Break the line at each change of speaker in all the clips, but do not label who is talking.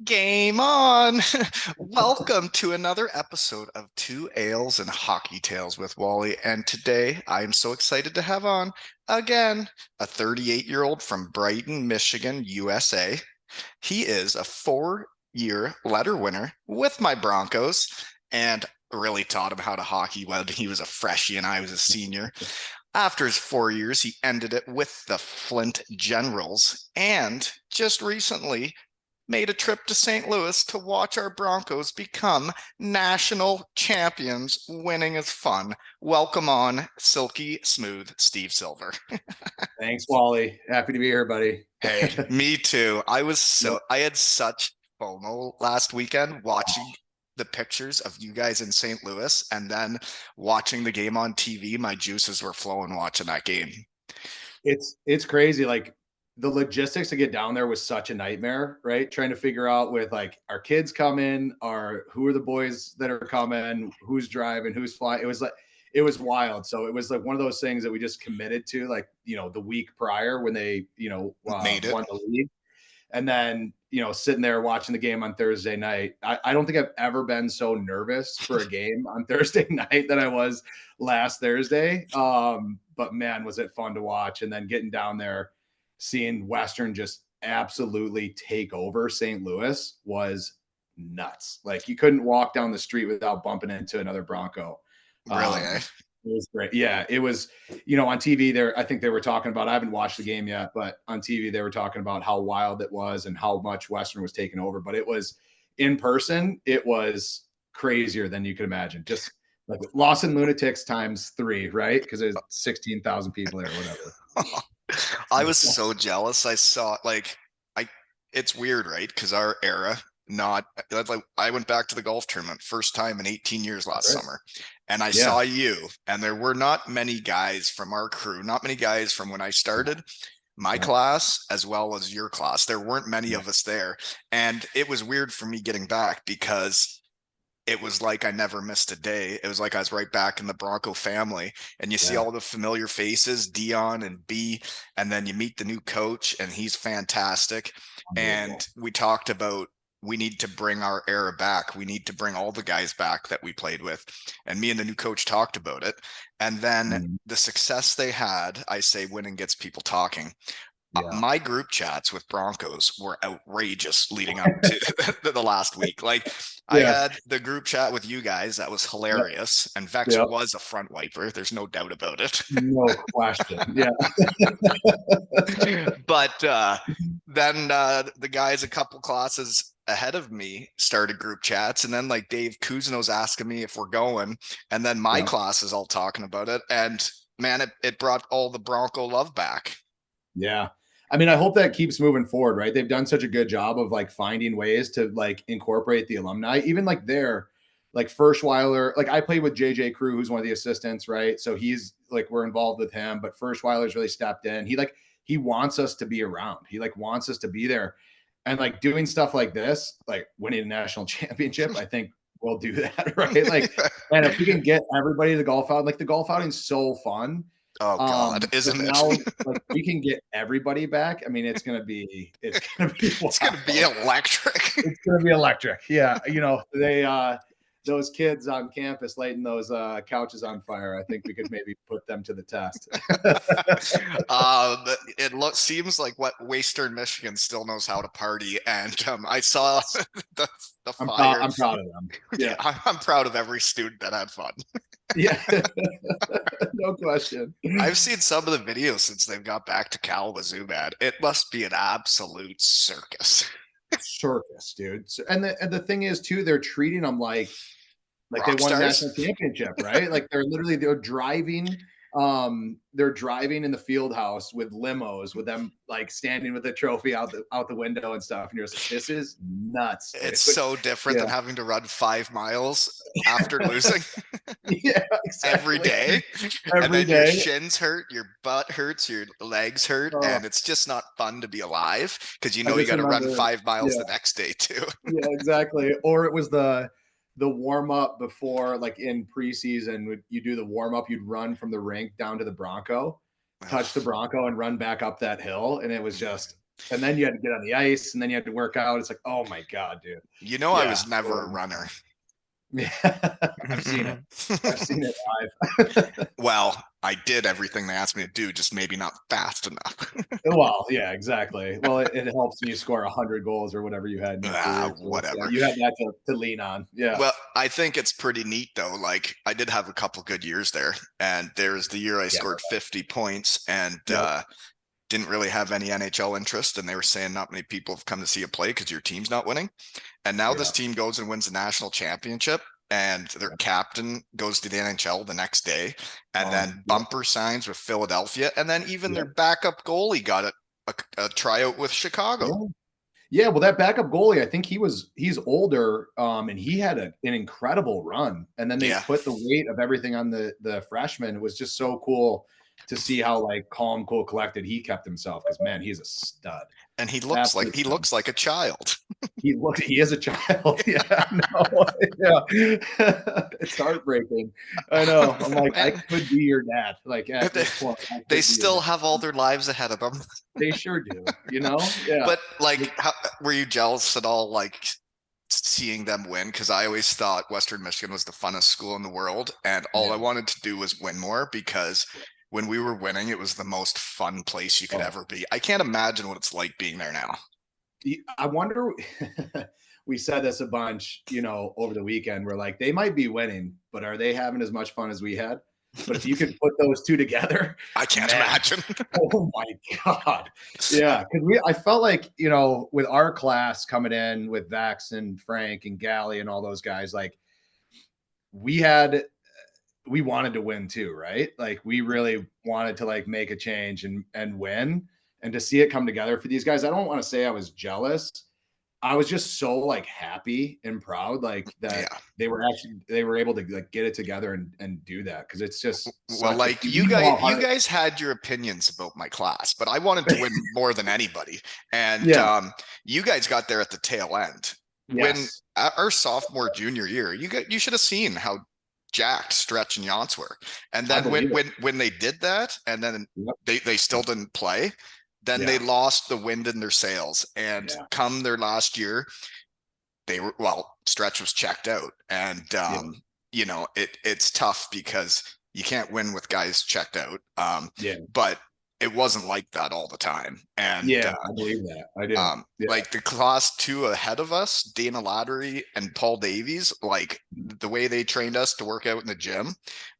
Game on! Welcome to another episode of Two Ales and Hockey Tales with Wally. And today I am so excited to have on again a 38-year-old from Brighton, Michigan, USA. He is a 4-year letter winner with my Broncos and really taught him how to hockey when he was a freshie and I was a senior. After his 4 years, he ended it with the Flint Generals and just recently made a trip to St. Louis to watch our Broncos become national champions. Winning is fun. Welcome on, silky smooth Steve Silver.
Thanks, Wally. Happy to be here, buddy.
Hey, me too.
Yep.
I had such FOMO last weekend watching the pictures of you guys in St. Louis and then watching the game on TV. My juices were flowing watching that game.
It's crazy. Like the logistics to get down there was such a nightmare, right? Trying to figure out with like our kids coming, or who are the boys that are coming, who's driving, who's flying. It was wild. So it was like one of those things that we just committed to, like the week prior when they
Made it.
won the league, and then sitting there watching the game on Thursday night. I don't think I've ever been so nervous for a game on Thursday night than I was last Thursday. But man, was it fun to watch. And then getting down there, seeing Western just absolutely take over St. Louis was nuts. Like you couldn't walk down the street without bumping into another Bronco.
Really, eh?
It was great. Yeah, it was, on TV there, I think they were talking about, I haven't watched the game yet, but on TV they were talking about how wild it was and how much Western was taking over. But it was in person, it was crazier than you could imagine. Just like Lawson Lunatics times 3, right? Because there's 16,000 people there or whatever.
I was so jealous. I saw I it's weird, right? Because our era, not like I went back to the golf tournament first time in 18 years last
Right.
summer. And I
Yeah.
saw you, and there were not many guys from our crew, not many guys from when I started my
Yeah.
class as well as your class. There weren't many
Yeah.
of us there. And it was weird for me getting back because it was like I never missed a day. It was like I was right back in the Bronco family. And you see
Yeah.
all the familiar faces, Dion and B, and then you meet the new coach, and he's fantastic. And
Unbelievable.
we talked about we need to bring our era back. We need to bring all the guys back that we played with. And me and the new coach talked about it. And then
Mhm.
the success they had, I say winning gets people talking.
Yeah.
My group chats with Broncos were outrageous leading up to the last week. Like I
Yeah.
had the group chat with you guys that was
Yep.
hilarious, and Vex
Yep.
was a front wiper. There's no doubt about it.
No question. Yeah.
But then the guys a couple classes ahead of me started group chats, and then like Dave Kuzno's asking me if we're going, and then my
Yeah.
class is all talking about it, and man, it brought all the Bronco love back.
Yeah. I mean, I hope that keeps moving forward, right? They've done such a good job of like finding ways to like incorporate the alumni, even like their like Ferschweiler. Like I played with JJ Crew, who's one of the assistants, right? So he's like we're involved with him, but Ferschweiler's really stepped in. He wants us to be around. He like wants us to be there. And like doing stuff like this, like winning a national championship, I think we'll do that, right? Like, and if we can get everybody to the golf out, like the golf outing's so fun.
Oh God,
If
isn't it?
now like we can get everybody back, I mean, it's gonna be
It's gonna be
wild.
electric.
It's gonna be electric. Yeah, they those kids on campus lighting those couches on fire. I think we could maybe put them to the test.
It seems like what Western Michigan still knows how to party, and I saw the the fire.
I'm proud of them.
Yeah,
Yeah,
I'm proud of every student that had fun.
yeah, no question.
I've seen some of the videos since they've got back to Kalamazoo, man. It must be an absolute circus.
Circus, dude. And the thing is too, they're treating them like they
Rock
won a national
stars.
championship, right? Like they're driving in the field house with limos with them like standing with the trophy out the window and stuff. And you're just like, this is nuts,
It's
dude.
so different
Yeah.
than having to run 5 miles after losing
Yeah,
every
exactly.
day. And
Every
then your
day.
shins hurt, your butt hurts, your legs hurt,
Uh,
and it's just not fun to be alive because you
I
know you
just
got to run
remember,
5 miles
yeah,
the next day too.
yeah, exactly. Or it was the warm up before, like in preseason, you do the warm up, you'd run from the rink down to the Bronco, touch the Bronco, and run back up that hill, and it was just And then you had to get on the ice, and then you had to work out. It's like, oh my God, dude.
You know, I
Yeah.
was never a runner.
Yeah. I've seen it. I've seen it live.
Well, I did everything they asked me to do, just maybe not fast enough.
Well, yeah, exactly. Well, it helps when you score 100 goals or whatever you had in your career. So yeah,
Whatever.
you had that to lean on. Yeah.
Well, I think it's pretty neat though. Like I did have a couple good years there, and there's the year I
Yeah.
scored 50 points and
Yep.
didn't really have any NHL interest, and they were saying not many people have come to see you play because your team's not winning. And now this
Yeah.
team goes and wins the national championship, and their captain goes to the NHL the next day, and then
Yep.
bumper signs with Philadelphia, and then even their
Yep.
backup goalie got a tryout with Chicago.
Yeah. Yeah, well, that backup goalie, I think he's older, and he had an incredible run. And then they
Yeah.
put the weight of everything on the freshman. It was just so cool to see how like calm, cool, collected he kept himself. Because man, he's a stud.
And he
Absolute stud.
looks like a child.
He is a child. Yeah, no, yeah. It's heartbreaking. I know. I'm like, I
Man,
could be your dad. Like at this point, I
they
could be your
still
dad.
have all their lives ahead of them.
They sure do. You know? Yeah.
But like, were you jealous at all, like seeing them win? Because I always thought Western Michigan was the funnest school in the world, and all I
Yeah.
wanted to do was win more. Because when we were winning, it was the most fun place you could
Oh.
ever be. I can't imagine what it's like being there now.
I wonder. We said this a bunch, over the weekend. We're like, they might be winning, but are they having as much fun as we had? But if you could put those two together,
I can't
man,
imagine.
oh my God. Yeah. Cause I felt like, with our class coming in with Vax and Frank and Galley and all those guys, like we wanted to win too, right? Like we really wanted to like make a change and win. And to see it come together for these guys, I don't want to say I was jealous. I was just so like happy and proud, like that
Yeah.
they were able to like get it together and do that because it's just
Well,
such a
like
you know how
you
hard.
guys had your opinions about my class, but I wanted to win more than anybody. And
Yeah.
you guys got there at the tail end. When
Yes.
our sophomore junior year, you should have seen how jacked Stretch and Yance were. And
I
then
believe it.
when they did that, and then
Yep.
they still didn't play, then they
Yeah.
lost the wind in their sails. And
Yeah.
come their last year, Stretch was checked out, and
Yeah.
it's tough because you can't win with guys checked out.
Yeah.
But it wasn't like that all the time, and
Yeah. I believe that. I do. Yeah.
like the class two ahead of us, Dana Lattery and Paul Davies, like the way they trained us to work out in the gym,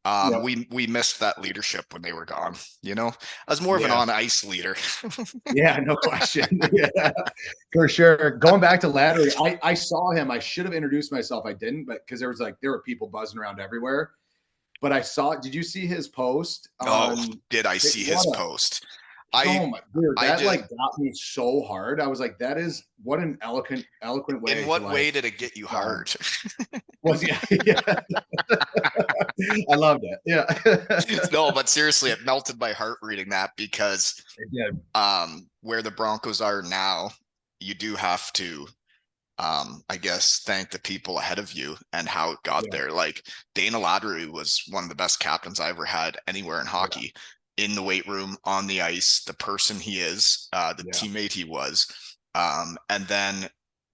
Yep.
we missed that leadership when they were gone. I was more of an
Yeah.
on ice leader.
Yeah, no question. Yeah, for sure. Going back to Lattery, I saw him. I should have introduced myself. I didn't, but because there were people buzzing around everywhere. But I saw. Did you see his post
Oh,
on?
did I see his post?
Oh my dude,
I
that
just
like got me so hard. I was like, that is what an eloquent
In
way to
what
like.
way did it get you hard?
Was yeah, yeah. I loved it. Yeah.
No, but seriously, it melted my heart reading that because
It did.
where the Broncos are now, you do have to I guess thank the people ahead of you and how it got
Yeah.
there. Like Dana Lattery was one of the best captains I ever had anywhere in hockey, in the weight room, on the ice, the person he is, the teammate he was. And then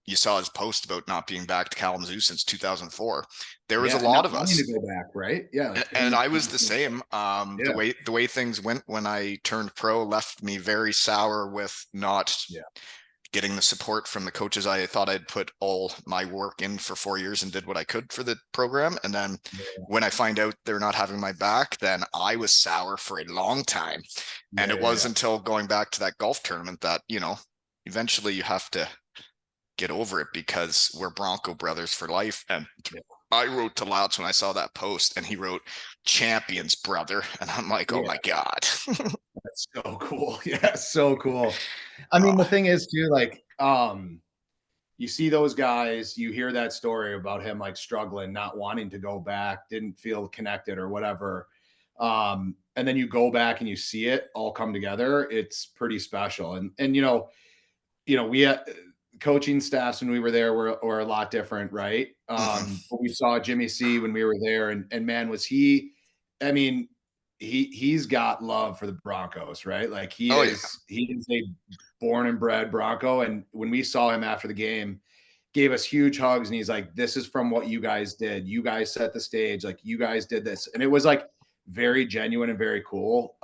you saw his post about not being back to Kalamazoo since 2004. There was a lot of us.
To go back, right? Yeah. Like
And I was the same.
Yeah.
The way things went when I turned pro left me very sour with not getting the support from the coaches. I thought I'd put all my work in for 4 years and did what I could for the program. And then when I find out they're not having my back, then I was sour for a long time. And it was until going back to that golf tournament that, eventually you have to get over it because we're Bronco Brothers for life. And I wrote to Louts when I saw that post, and he wrote "Champions, brother," and I'm like, "Oh my God."
That's so cool. Yeah, so cool. I mean, the thing is too, like, you see those guys, you hear that story about him like struggling, not wanting to go back, didn't feel connected or whatever. And then you go back and you see it all come together. It's pretty special. And we had coaching staffs when we were there were a lot different, right? But we saw Jimmy C when we were there, and man, was he, I mean, he's got love for the Broncos, right? Like he is born and bred Bronco. And when we saw him after the game, gave us huge hugs. And he's like, this is from what you guys did. You guys set the stage. Like you guys did this. And it was like very genuine and very cool.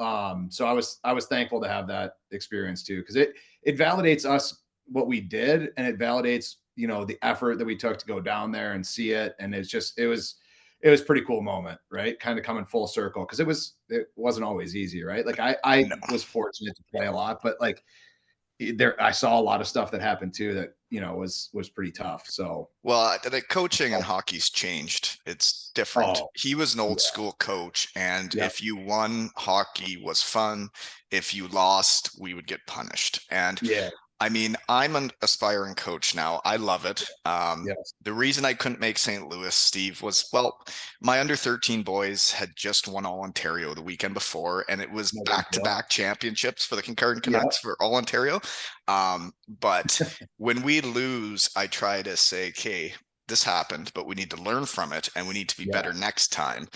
So I was thankful to have that experience too, because it validates us, what we did, and it validates, you know, the effort that we took to go down there and see it. And it was pretty cool moment, right? Kind of coming full circle, because it wasn't always easy, right? Like I
No.
was fortunate to play a lot, but like there I saw a lot of stuff that happened too that, you know, was pretty tough. So
Well, the coaching in hockey's changed. It's different.
oh
He was an
yeah,
old school coach, and
yeah,
if you won, hockey was fun. If you lost, we would get punished. And
yeah,
I mean, I'm an aspiring coach now. I love it.
yes,
The reason I couldn't make St. Louis, Steve, was, well, my under 13 boys had just won All Ontario the weekend before, and it was
no big
back to
deal.
back championships for the Kincardine
Yeah,
Canucks for All Ontario. But when we lose, I try to say, okay, this happened, but we need to learn from it and we need to be
yeah,
better next time.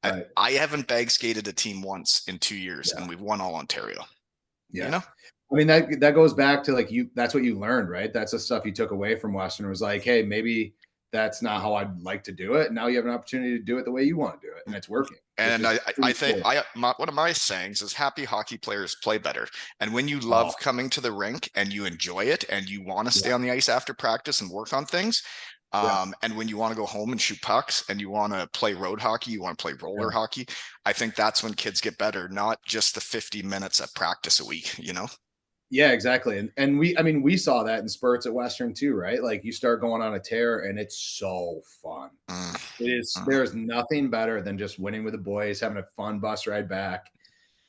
right,
I haven't bag skated a team once in 2 years,
yeah,
and we've won All Ontario, you
yeah.
know?
I mean, that goes back to like that's what you learned, right? That's the stuff you took away from Western. It was like, hey, maybe that's not how I'd like to do it. Now you have an opportunity to do it the way you want to do it, and it's working, which
And
is
I
pretty
think
cool.
one of my sayings is happy hockey players play better. And when you
Oh,
love coming to the rink and you enjoy it and you want to
yeah,
stay on the ice after practice and work on things,
yeah,
and when you want to go home and shoot pucks and you want to play road hockey, you want to play roller
yeah.
hockey, I think that's when kids get better, not just the 50 minutes at practice a week, you know?
Yeah, exactly. And I mean, we saw that in spurts at Western too, right? Like you start going on a tear and it's so fun.
Mm,
It is,
mm.
there is nothing better than just winning with the boys, having a fun bus ride back,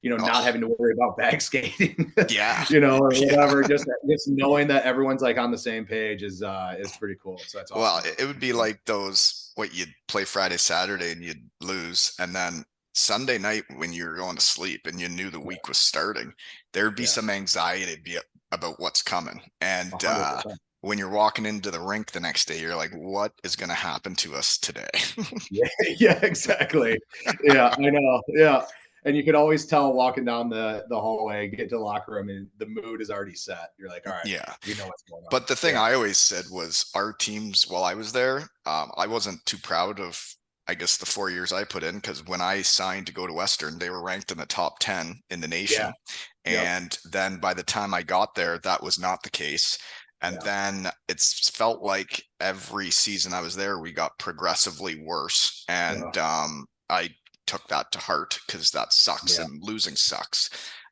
you know, not
Oh,
having to worry about bag skating,
yeah.
you know, or
Yeah.
whatever. Just knowing that everyone's like on the same page is pretty cool. So that's
Well,
awesome to
it would be like those what you'd play Friday, Saturday, and you'd lose, and then Sunday night when you were going to sleep and you knew the
yeah,
week was starting, there'd be
yeah,
some anxiety about what's coming. And
100%.
when you're walking into the rink the next day, you're like, "What is going to happen to us today?"
Yeah, yeah, exactly. Yeah, I know. Yeah. And you could always tell walking down the hallway, get to the locker room, and the mood is already set. You're like, all right,
Yeah.
we know what's going on.
But the thing
Yeah,
I always said was our teams while I was there, I wasn't too proud of, I guess, the 4 years I put in because when I signed to go to Western, they were ranked in the top 10 in the
yeah,
nation.
yep,
And then by the time I got there, that was not the case. And
yeah,
then it's felt like every season I was there, we got progressively worse. And
yeah,
I took that to heart because that sucks
yeah,
and losing sucks.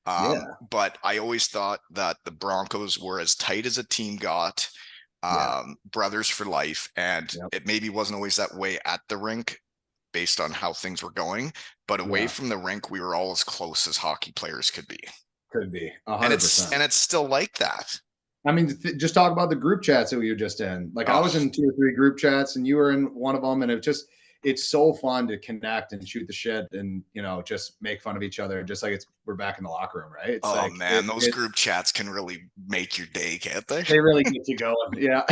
yeah,
But I always thought that the Broncos were as tight as a team got,
yeah,
brothers for life. And
yep,
it maybe wasn't always that way at the rink based on how things were going, but away
yeah.
from the rink, we were all as close as hockey players could be.
Could be
And
100%.
it's still like that.
I mean, just talk about the group chats that we were just in. Like I was
Oh,
in 2 or 3 group chats, and you were in one of them, and it's so fun to connect and shoot the shit, and you know, just make fun of each other, just like we're back in the locker room, right? It's
oh
like
man, those group chats can really make your day, can't they?
they really get you going. Yeah.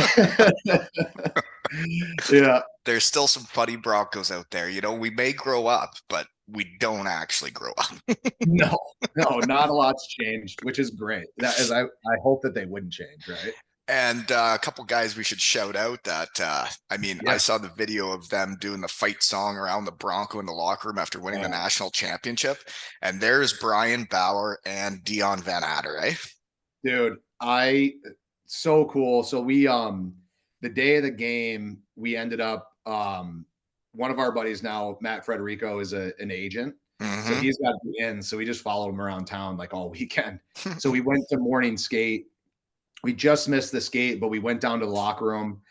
Yeah.
There's still some funny Broncos out there. You know, we may grow up, but we don't actually grow up.
No, no, not a lot's changed, which is great. That is, I hope that they wouldn't change, right?
And a couple guys we should shout out that I mean, I
Yeah.
saw the video of them doing the fight song around the Bronco in the locker room after winning the
Oh,
national championship. And there's Brian Bauer and Dion Van Adder, eh?
dude, so cool. So we the day of the game, we ended up one of our buddies now, Matt Frederico, is an agent. So
Mm-hmm.
he's got the in. So we just followed him around town like all weekend. So we went to morning skate. We just missed the skate, but we went down to the locker room,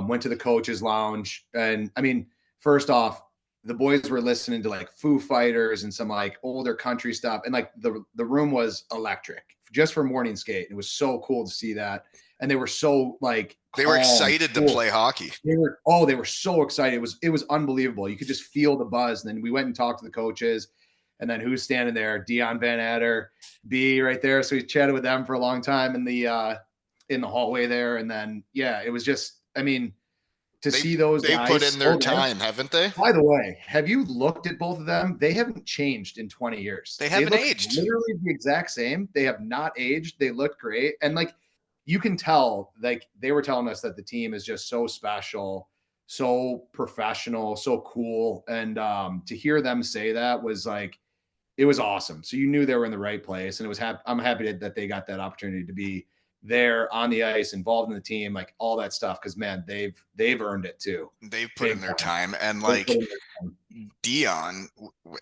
went to the coaches lounge. And I mean, first off, the boys were listening to like Foo Fighters and some like older country stuff. And like the room was electric just for morning skate. It was so cool to see that. And they were so like
They were
calm,
excited to
cool.
play hockey.
They were so excited. It was unbelievable. You could just feel the buzz. And then we went and talked to the coaches. And then who's standing there? Dion Van Adder, B right there. So we chatted with them for a long time in the hallway there. And then yeah, it was just, I mean, to
They've
see those
they've put
guys
in their
still there.
time, haven't they?
By the way, have you looked at both of them? They haven't changed in 20 years.
They
They
haven't
look
aged.
literally the exact same. They have not aged. They look great. And like you can tell, like they were telling us that the team is just so special, so professional, so cool. And to hear them say that was like, it was awesome. So you knew they were in the right place. And it was I'm happy that they got that opportunity to be there on the ice, involved in the team, like all that stuff. Cause man, they've earned it too.
They've put in
Big
their
time.
time. And
They've put
like
in their time.
Dion,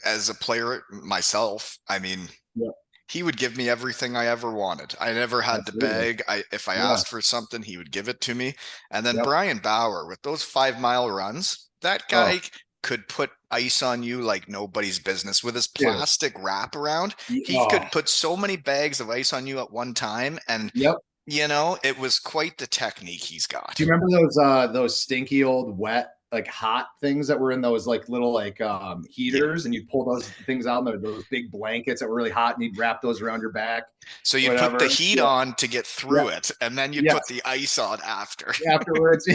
as a player myself, I mean,
Yeah,
he would give me everything I ever wanted. I never had to
absolutely.
beg. If I
Yeah.
asked for something, he would give it to me. And then
Yep.
Brian Bauer with those 5 mile runs, that
Oh,
guy could put ice on you like nobody's business with his
dude.
plastic wraparound. He
Oh,
could put so many bags of ice on you at one time. And,
yep.
it was quite the technique he's
Do
got.
you remember those stinky old wet like hot things that were in those like little like
Yeah.
heaters, and you pull those things out, and those big blankets that were really hot, and you'd wrap those around your back,
So you'd put the
whatever.
heat
Yeah.
on to get
Yeah.
through it, and then you'd put
Yes.
the ice on after.
Afterwards.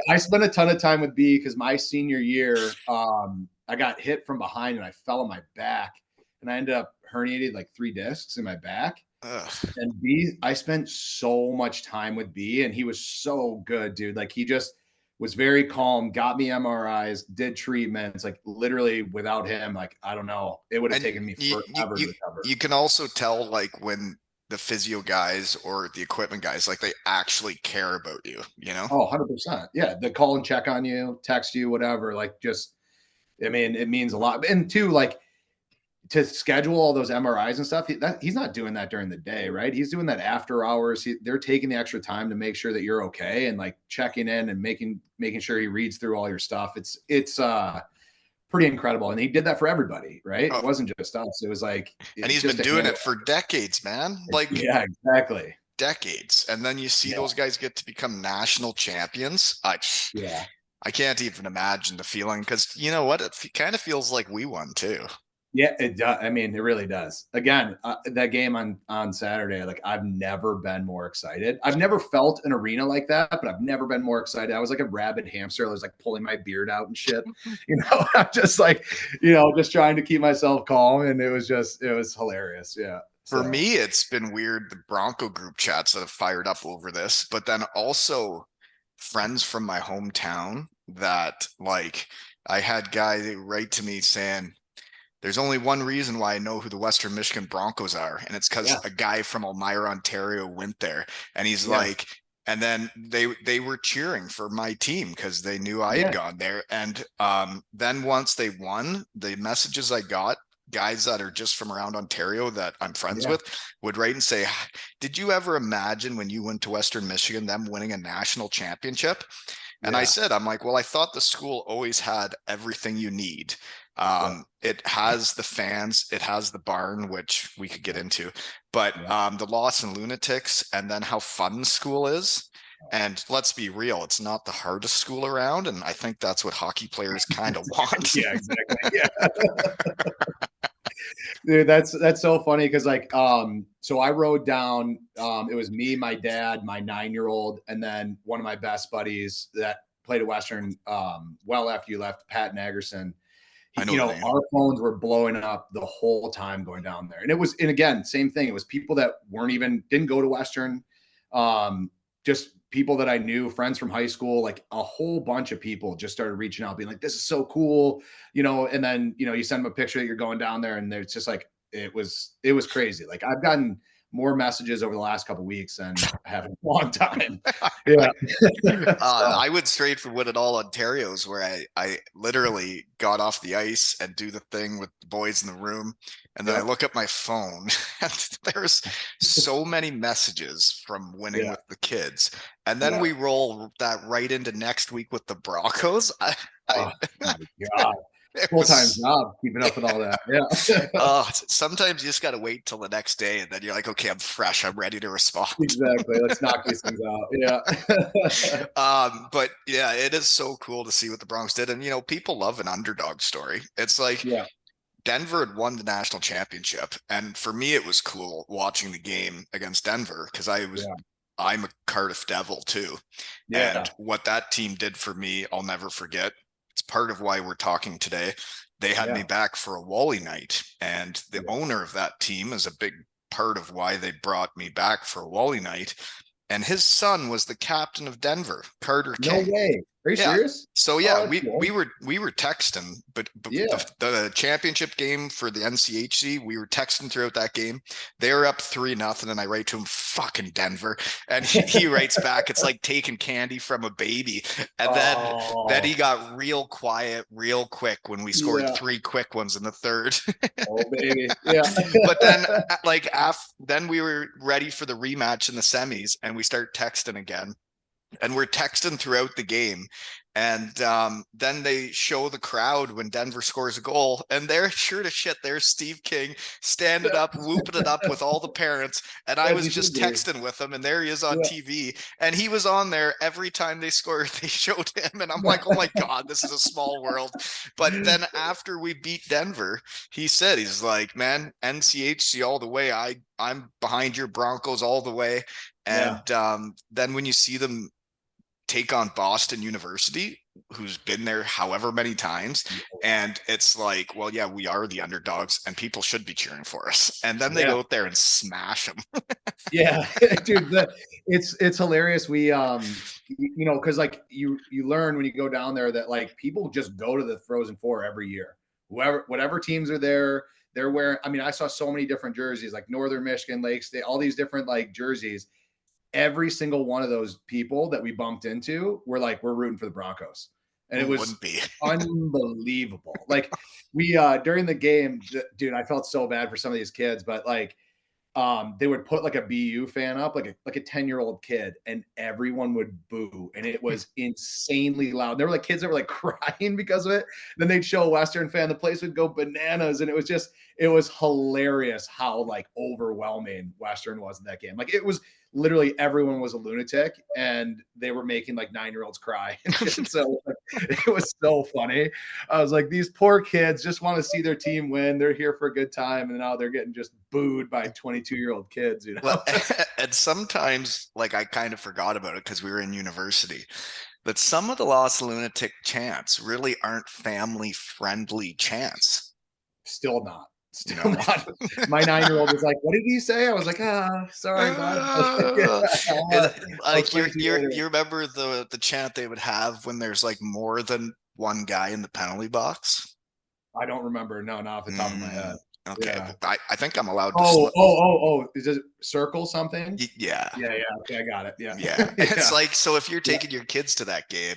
I spent a ton of time with B because my senior year, I got hit from behind and I fell on my back, and I ended up herniated like 3 discs in my back.
Ugh.
And B, I spent so much time with B, and he was so good, dude. Like he just was very calm, got me MRIs, did treatments. Like literally, without him, like I don't know, it would have
And
taken me
you, you
forever to
you
recover.
you can also tell like when the physio guys or the equipment guys like they actually care about you, you know?
Oh, 100%. Yeah, they call and check on you, text you, whatever. Like just, I mean, it means a lot. And two, like to schedule all those MRIs and stuff, he's not doing that during the day, right? He's doing that after hours. They're taking the extra time to make sure that you're okay, and like checking in and making sure he reads through all your stuff. It's pretty incredible, and he did that for everybody, right? It
Oh,
wasn't just us. It was like
and he's
just
been
a
doing
handle.
it for decades, man. Like
Yeah, exactly.
decades. And then you see
Yeah,
those guys get to become national champions.
yeah.
I can't even imagine the feeling because you know what? It kind of feels like we won too.
Yeah, it does. I mean, it really does. Again, that game on Saturday, like I've never been more excited. I've never felt an arena like that, but I've never been more excited. I was like a rabid hamster. I was like pulling my beard out and shit. I'm just like, just trying to keep myself calm, and it was hilarious. Yeah.
For
So
me, it's been weird the Bronco group chats that have fired up over this, but then also friends from my hometown that like I had guy write to me saying, there's only one reason why I know who the Western Michigan Broncos are, and it's because
yeah,
a guy from Elmira, Ontario went there. And he's
yeah,
like, and then they were cheering for my team because they knew I had
yeah,
gone there. And then once they won, the messages I got, guys that are just from around Ontario that I'm friends
yeah,
with would write and say, did you ever imagine when you went to Western Michigan them winning a national championship? And I
yeah,
said, I'm like, well, I thought the school always had everything you need.
yeah,
It has the fans, it has the barn, which we could get into, but
yeah.
the Lawson Lunatics, and then how fun school is. And let's be real, it's not the hardest school around. And I think that's what hockey players kind of want.
Yeah, exactly. Yeah. Dude, that's so funny because like so I rode down, it was me, my dad, my 9-year-old, and then one of my best buddies that played at Western well after you left, Pat Nagerson.
I know the name.
Our phones were blowing up the whole time going down there. And again, same thing. It was people that didn't go to Western, just people that I knew, friends from high school, like a whole bunch of people just started reaching out, being like, this is so cool, and then, you send them a picture that you're going down there, and it's just like, it was crazy. Like I've gotten more messages over the last couple of weeks than I have in a long time. Yeah. So,
I went straight for Win It All Ontario's where I literally got off the ice and do the thing with the boys in the room. And then I
yep.
look at my phone and there's so many messages from winning
Yeah.
with the kids. And then
Yeah.
we roll that right into next week with the Broncos.
Oh my God.
It
Full-time
was
job keeping up with all that. Yeah.
sometimes you just got to wait till the next day and then you're like, okay, I'm fresh. I'm ready to respond.
Exactly. Let's knock these things out. Yeah.
But yeah, it is so cool to see what the Broncos did. And people love an underdog story. It's like
Yeah.
Denver had won the national championship. And for me, it was cool watching the game against Denver because
Yeah.
I'm a Cardiff Devil too. And
Yeah.
what that team did for me, I'll never forget. It's part of why we're talking today. They had me
Yeah.
back for a Wally night, and the
Yeah.
owner of that team is a big part of why they brought me back for a Wally night. And his son was the captain of Denver, Carter
No
King.
way. Are you
Yeah.
serious?
So
Oh,
yeah,
that's
we
cool.
were texting, but
Yeah.
the championship game for the NCHC, we were texting throughout that game. They were up 3-0, and I write to him, "Fucking Denver," and he writes back, "It's like taking candy from a baby." And then he
Oh,
got real quiet real quick when we scored
yeah.
3 quick ones in the third.
Oh, baby. Yeah.
But then then we were ready for the rematch in the semis, and we start texting again, and we're texting throughout the game. And then they show the crowd when Denver scores a goal, and they're sure to shit. There's Steve King standing up, whooping it up with all the parents. And I
As
was
he should
just
be.
texting with him, and there he is on
Yeah.
TV. And he was on there every time they scored, they showed him. And I'm like, oh my God, this is a small world. But then after we beat Denver, he said, he's like, man, NCHC all the way. I'm behind your Broncos all the way.
Yeah.
And then when you see them take on Boston University, who's been there however many times, and it's like, well, yeah, we are the underdogs, and people should be cheering for us. And then they
Yeah.
go out there and smash them.
Yeah. Dude, it's hilarious. We you know, because like you learn when you go down there that like people just go to the Frozen Four every year. Whatever teams are there, they're wearing. I mean, I saw so many different jerseys, like Northern Michigan, Lake State, all these different like jerseys. Every single one of those people that we bumped into were like, we're rooting for the Broncos. And it
Who
was
wouldn't be?
unbelievable. Like we during the game, dude, I felt so bad for some of these kids, but like they would put like a BU fan up, like a 10-year-old kid, and everyone would boo. And it was insanely loud. There were like kids that were like crying because of it. Then they'd show a Western fan, the place would go bananas. And it was hilarious how like overwhelming Western was in that game. Like it was literally everyone was a lunatic and they were making like 9-year-olds cry and shit. So it was so funny. I was like, these poor kids just want to see their team win. They're here for a good time, and now they're getting just booed by 22-year-old kids, you
Well,
know?
and sometimes, like, I kind of forgot about it because we were in university. But some of the Lawson Lunatic chants really aren't family friendly chants.
Still not.
You
Still
know,
not. My 9-year-old was like, "What did he say?" I was like, sorry, bud.
uh, and,
I'll
like
explain it to you later.
you remember the chant they would have when there's like more than one guy in the penalty box?
I don't remember. No, not off the top of my head.
Okay,
Yeah.
I think I'm allowed to
Oh,
slip.
Is it circle something?
Yeah,
Yeah, yeah. Okay, I got it. Yeah.
yeah. It's
Yeah.
like, so if you're
Yeah.
taking your kids to that game,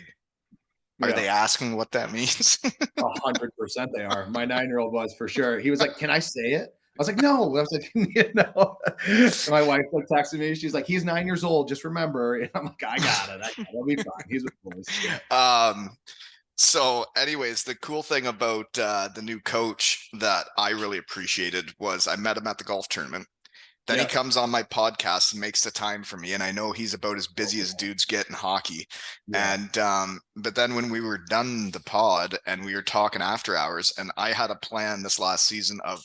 are
Yeah.
they asking what that means?
100% they are. My 9-year-old was for sure. He was like, "Can I say it?" I was like, "No." I was like, you know. And my wife like texted me. She's like, "He's 9 years old. Just remember." And I'm like, "I got it. It'll be fine. He's with boys." Yeah.
um, so anyways, the cool thing about the new coach that I really appreciated was I met him at the golf tournament. Then he
Yeah.
comes on my podcast and makes the time for me. And I know he's about as busy as dudes get in hockey.
Yeah.
And but then when we were done the pod and we were talking after hours, and I had a plan this last season of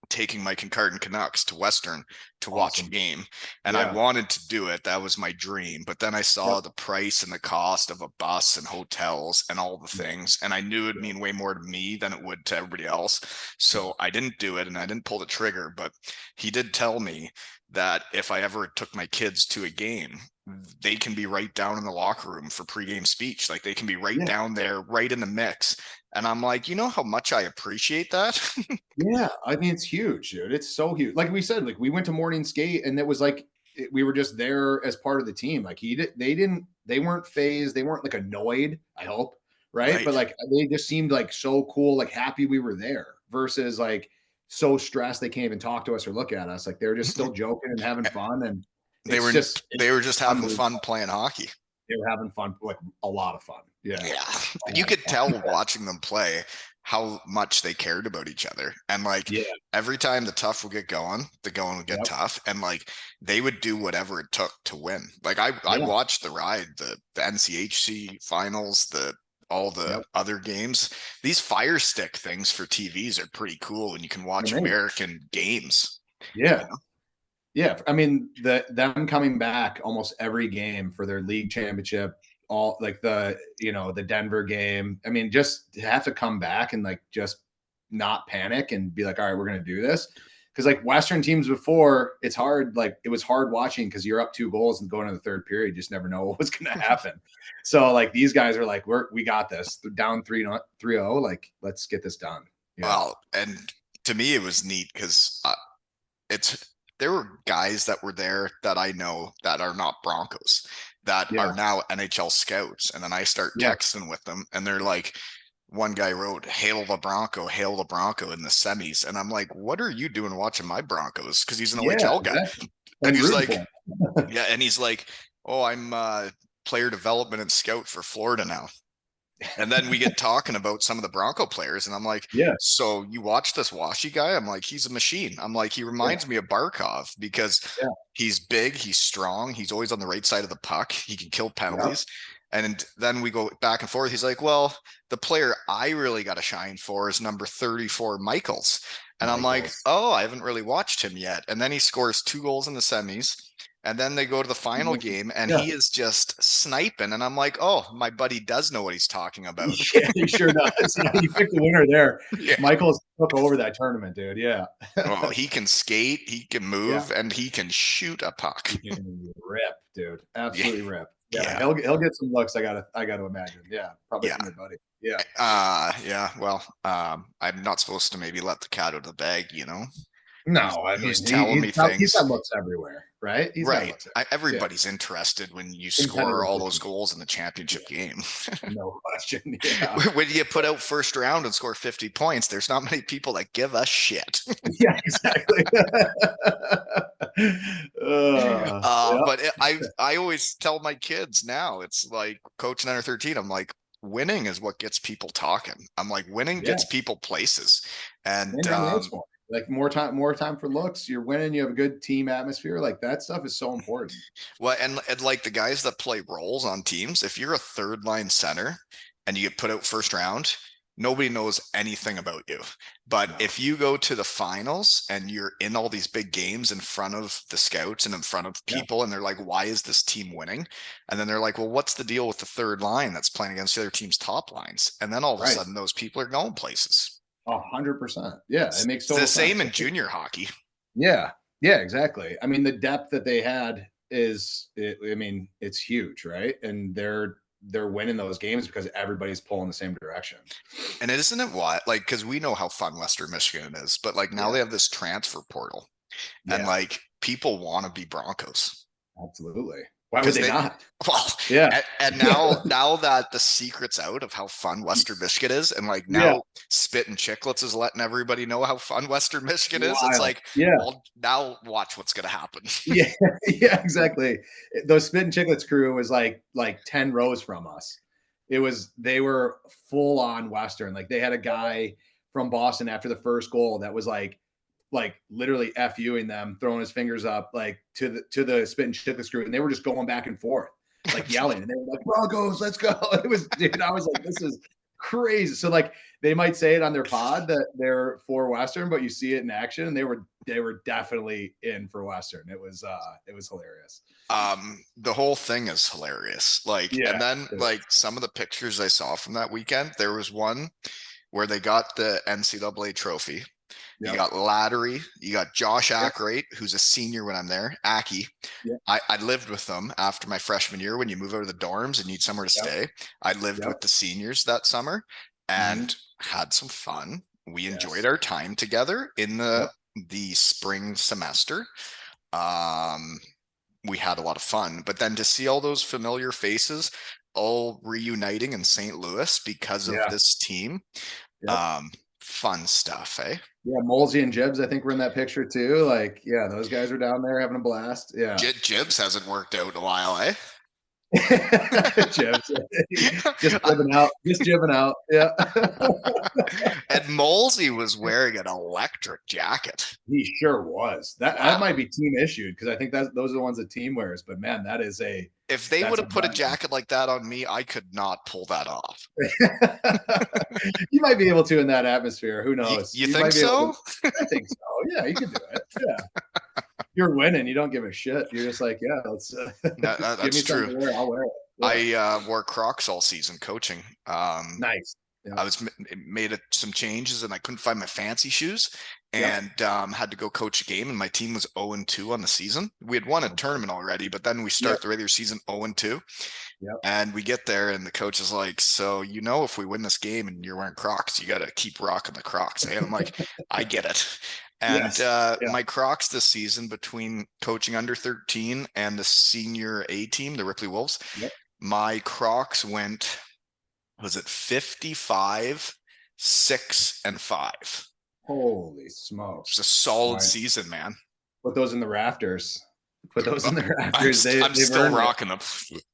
taking my Kincardine Canucks to Western to watch a
Awesome.
game. And I
Yeah.
wanted to do it. That was my dream. But then I saw
Yep.
the price and the cost of a bus and hotels and all the
Yeah.
things. And I knew it'd mean way more to me than it would to everybody else. So I didn't do it and I didn't pull the trigger. But he did tell me that if I ever took my kids to a game, they can be right down in the locker room for pregame speech. Like they can be right
Yeah.
down there, right in the mix. And I'm like, you know how much I appreciate that?
Yeah. I mean, it's huge, dude. It's so huge. Like we said, like we went to morning skate and it was like we were just there as part of the team. Like they weren't phased, they weren't like annoyed, I hope. Right.
Right.
But like they just seemed like so cool, like happy we were there versus like so stressed they can't even talk to us or look at us. Like they're just still joking and having fun. And
They
it's
were
just it's
they were just having fun
unbelievable.
playing hockey.
They were having fun, like a lot of fun. Yeah.
Yeah.
A
You
lot of
could
fun.
tell watching them play how much they cared about each other. And like
Yeah.
every time the tough would get going, the going would get
Yep.
tough. And like they would do whatever it took to win. Like I
Yeah.
watched the ride, the NCHC finals, all the
Yep.
other games. These Fire Stick things for TVs are pretty cool and you can watch
Amazing.
American games, you
Yeah.
know?
Yeah, I mean them coming back almost every game for their league championship, all like the Denver game. I mean, just to have to come back and like just not panic and be like, all right, we're gonna do this. Because like Western teams before, it's hard. Like it was hard watching because you're up 2 goals and going to the third period, you just never know what was gonna happen. So like these guys are like, we got this. They're down 3-0. Like let's get this done. Yeah.
Well, and to me, it was neat because it's there were guys that were there that I know that are not Broncos that
Yeah.
are now NHL scouts, and then I start
Yeah.
texting with them, and they're like, one guy wrote hail the Bronco in the semis, and I'm like, what are you doing watching my Broncos? Because he's an
Yeah.
OHL guy.
Exactly.
And
And
he's
rooting
like,
for them.
yeah, and he's like, oh, I'm player development and scout for Florida now. And then we get talking about some of the Bronco players, and I'm like,
Yeah.
so you watch this Washy guy? I'm like, he's a machine. I'm like, he
Yeah.
reminds me of Barkov because
Yeah.
he's big, he's strong, he's always on the right side of the puck, he can kill penalties. And then we go back and forth. He's like, well, the player I really got to shine for is number 34, Michaels. And I'm like,
Michaels.
oh, I haven't really watched him yet. And then he scores 2 goals in the semis. And then they go to the final game and
Yeah.
he is just sniping. And I'm like, oh, my buddy does know what he's talking about.
Yeah, he sure does. Yeah, you picked the winner there.
Yeah.
Michaels took over that tournament, dude. Yeah.
Well, he can skate, he can move,
Yeah.
and he can shoot a puck.
He can rip, dude. Absolutely rip. Yeah,
Yeah.
he'll get some looks. I gotta imagine. Yeah, probably
Yeah.
from your buddy. Yeah.
Yeah. Well, I'm not supposed to maybe let the cat out of the bag, you know.
No, I mean
Who's telling me
he's
things?
got looks everywhere, right? He's got
Right.
looks everywhere.
Everybody's interested when you score
Competitive
all those
vision.
goals in the championship game.
No question. Yeah.
When you put out first round and score 50 points, there's not many people that give a shit.
Yeah, exactly. Yeah.
But I always tell my kids now, it's like coaching under 13. I'm like, winning is what gets people talking. I'm like, winning
Yeah.
gets people places. And
like more time for looks. You're winning. You have a good team atmosphere. Like that stuff is so important.
well, and like the guys that play roles on teams, if you're a third line center and you get put out first round, nobody knows anything about you. But
No.
if you go to the finals and you're in all these big games in front of the scouts and in front of people, and they're like, why is this team winning? And then they're like, well, what's the deal with the third line that's playing against the other team's top lines? And then all of a sudden, those people are going places.
100%. Yeah, it makes
the same
sense.
in junior hockey.
Yeah, yeah, exactly. I mean, the depth that they had I mean, it's huge, right? And they're winning those games because everybody's pulling the same direction.
And isn't it what, like, because we know how fun Western Michigan is, but like now they have this transfer portal, and like people want to be Broncos.
Absolutely. Why would they not?
Well,
yeah.
And now that the secret's out of how fun Western Michigan is, and like now Spittin' Chicklets is letting everybody know how fun Western Michigan is. It's like, well, now watch what's gonna happen.
Yeah, exactly. Those Spittin' Chicklets crew was like 10 rows from us. They were full on Western. Like they had a guy from Boston after the first goal that was like literally FUing them, throwing his fingers up like to the Spittin' Chicklets crew, and they were just going back and forth, like yelling, and they were like, Broncos, let's go. It was, dude, I was like, this is crazy. So like they might say it on their pod that they're for Western, but you see it in action, and they were definitely in for Western. It was hilarious.
The whole thing is hilarious. Like, and then like some of the pictures I saw from that weekend, there was one where they got the NCAA trophy. You got Lattery, you got Josh Ackright, who's a senior when I'm there, Aki. I lived with them after my freshman year. When you move out of the dorms and need somewhere to stay, I lived with the seniors that summer and had some fun. We enjoyed our time together in the spring semester. We had a lot of fun, but then to see all those familiar faces all reuniting in St. Louis because of this team, fun stuff, eh?
Yeah, Molsey and Jibbs, I think, were in that picture too. Like, yeah, those guys were down there having a blast. Yeah.
Jibbs hasn't worked out in a while, eh?
Jibbs. Just jibbing out. Yeah.
And Molsey was wearing an electric jacket.
He sure was. That might be team issued because I think those are the ones that team wears. But man, that is
if they would have put a jacket like that on me, I could not pull that off.
You might be able to in that atmosphere. Who knows?
You think so?
I think so. Yeah, you can do it. Yeah. You're winning. You don't give a shit. You're just like, yeah, let's give
That's
me something
true.
to wear. I'll wear it. Yeah.
I wore Crocs all season coaching.
Nice. Yeah.
I was made some changes and I couldn't find my fancy shoes
Yep.
and had to go coach a game. And my team was 0-2 on the season. We had won a tournament already, but then we
Yep.
start the regular season 0-2.
Yep.
And we get there, and the coach is like, "So if we win this game and you're wearing Crocs, you got to keep rocking the Crocs." And I'm like, "I get it." And
Yes. Yeah.
my Crocs this season, between coaching under 13 and the senior A team, the Ripley Wolves,
Yep.
my Crocs went, was it 55, 6, and 5?
Holy
It was a
smokes. All
solid
right.
season, man.
Put those in the rafters. Put those in the rafters.
I'm
They've
still
earned it.
rocking them.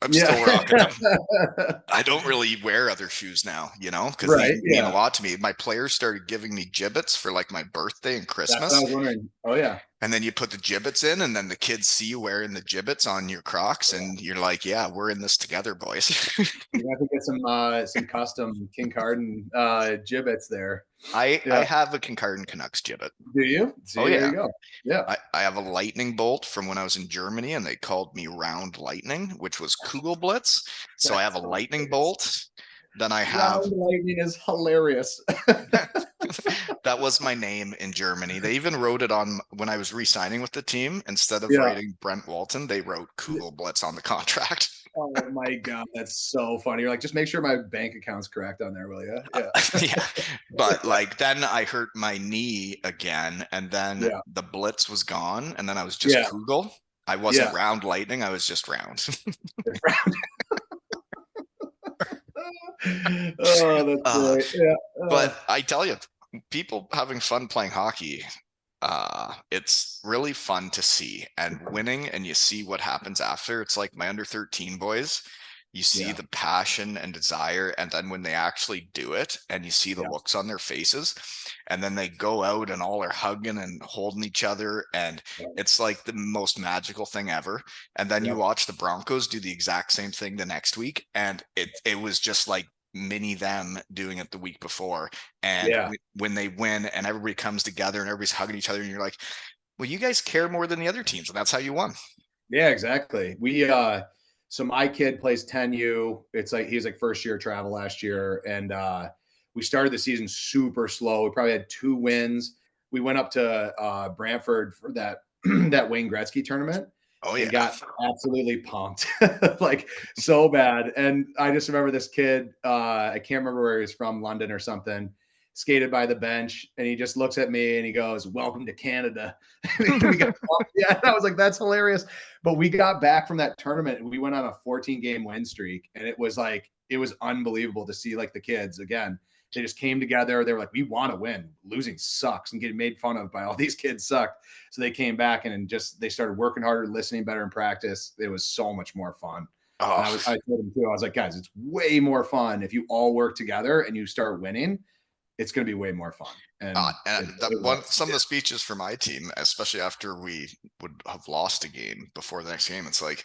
I'm still rocking them.
Yeah.
I don't really wear other shoes now, because
Right.
they mean a
Yeah.
lot to me. My players started giving me gibbets for like my birthday and
That's what I
Christmas.
was wondering. Oh yeah.
And then you put the gibbets in, and then the kids see you wearing the gibbets on your Crocs, and you're like, "Yeah, we're in this together, boys."
You have to get some custom King Carden gibbets there.
I
Yeah.
have a Kincardine Canucks gibbet.
Do you?
Oh
See, there
yeah.
you go. Yeah.
I have a lightning bolt from when I was in Germany, and they called me Round Lightning, which was Kugelblitz. So I have
That's
a lightning
hilarious.
bolt. Then I have
Round lightning is hilarious.
that was my name in Germany. They even wrote it on when I was re-signing with the team. Instead of
Yeah.
writing Brent Walton, they wrote Kugelblitz on the contract.
Oh my god, that's so funny. You're like, just make sure my bank account's correct on there, will you? Yeah.
Yeah. But like then I hurt my knee again, and then
Yeah.
the blitz was gone, and then I was just
Yeah.
Kugel. I wasn't
Yeah.
Round Lightning, I was just round.
Oh, that's great. Yeah.
But I tell you, people having fun playing hockey, it's really fun to see, and winning, and you see what happens after. It's like my under 13 boys. You see
Yeah.
the passion and desire, and then when they actually do it, and you see the
Yeah.
looks on their faces, and then they go out and all are hugging and holding each other, and
Yeah.
it's like the most magical thing ever. And then you
Yep.
watch the Broncos do the exact same thing the next week, and it was just like mini them doing it the week before. And
Yeah.
when they win and everybody comes together and everybody's hugging each other, and you're like, well, you guys care more than the other teams, and that's how you won.
Yeah, exactly. So my kid plays 10U. It's like he's like first year travel last year. And we started the season super slow. We probably had 2 wins. We went up to Brantford for that that Wayne Gretzky tournament
Oh
and
yeah.
got absolutely pumped, like so bad. And I just remember this kid, I can't remember where he was from, London or something, skated by the bench, and he just looks at me and he goes, "Welcome to Canada." We got pumped. Yeah, I was like, that's hilarious. But we got back from that tournament and we went on a 14-game win streak, and it was unbelievable to see like the kids again. They just came together. They were like, we want to win. Losing sucks, and getting made fun of by all these kids sucked. So they came back and just they started working harder, listening better in practice. It was so much more fun. And
Oh,
I told them too. I was like, guys, it's way more fun if you all work together and you start winning. It's going to be way more fun. And
some of the speeches for my team, especially after we would have lost a game before the next game, it's like,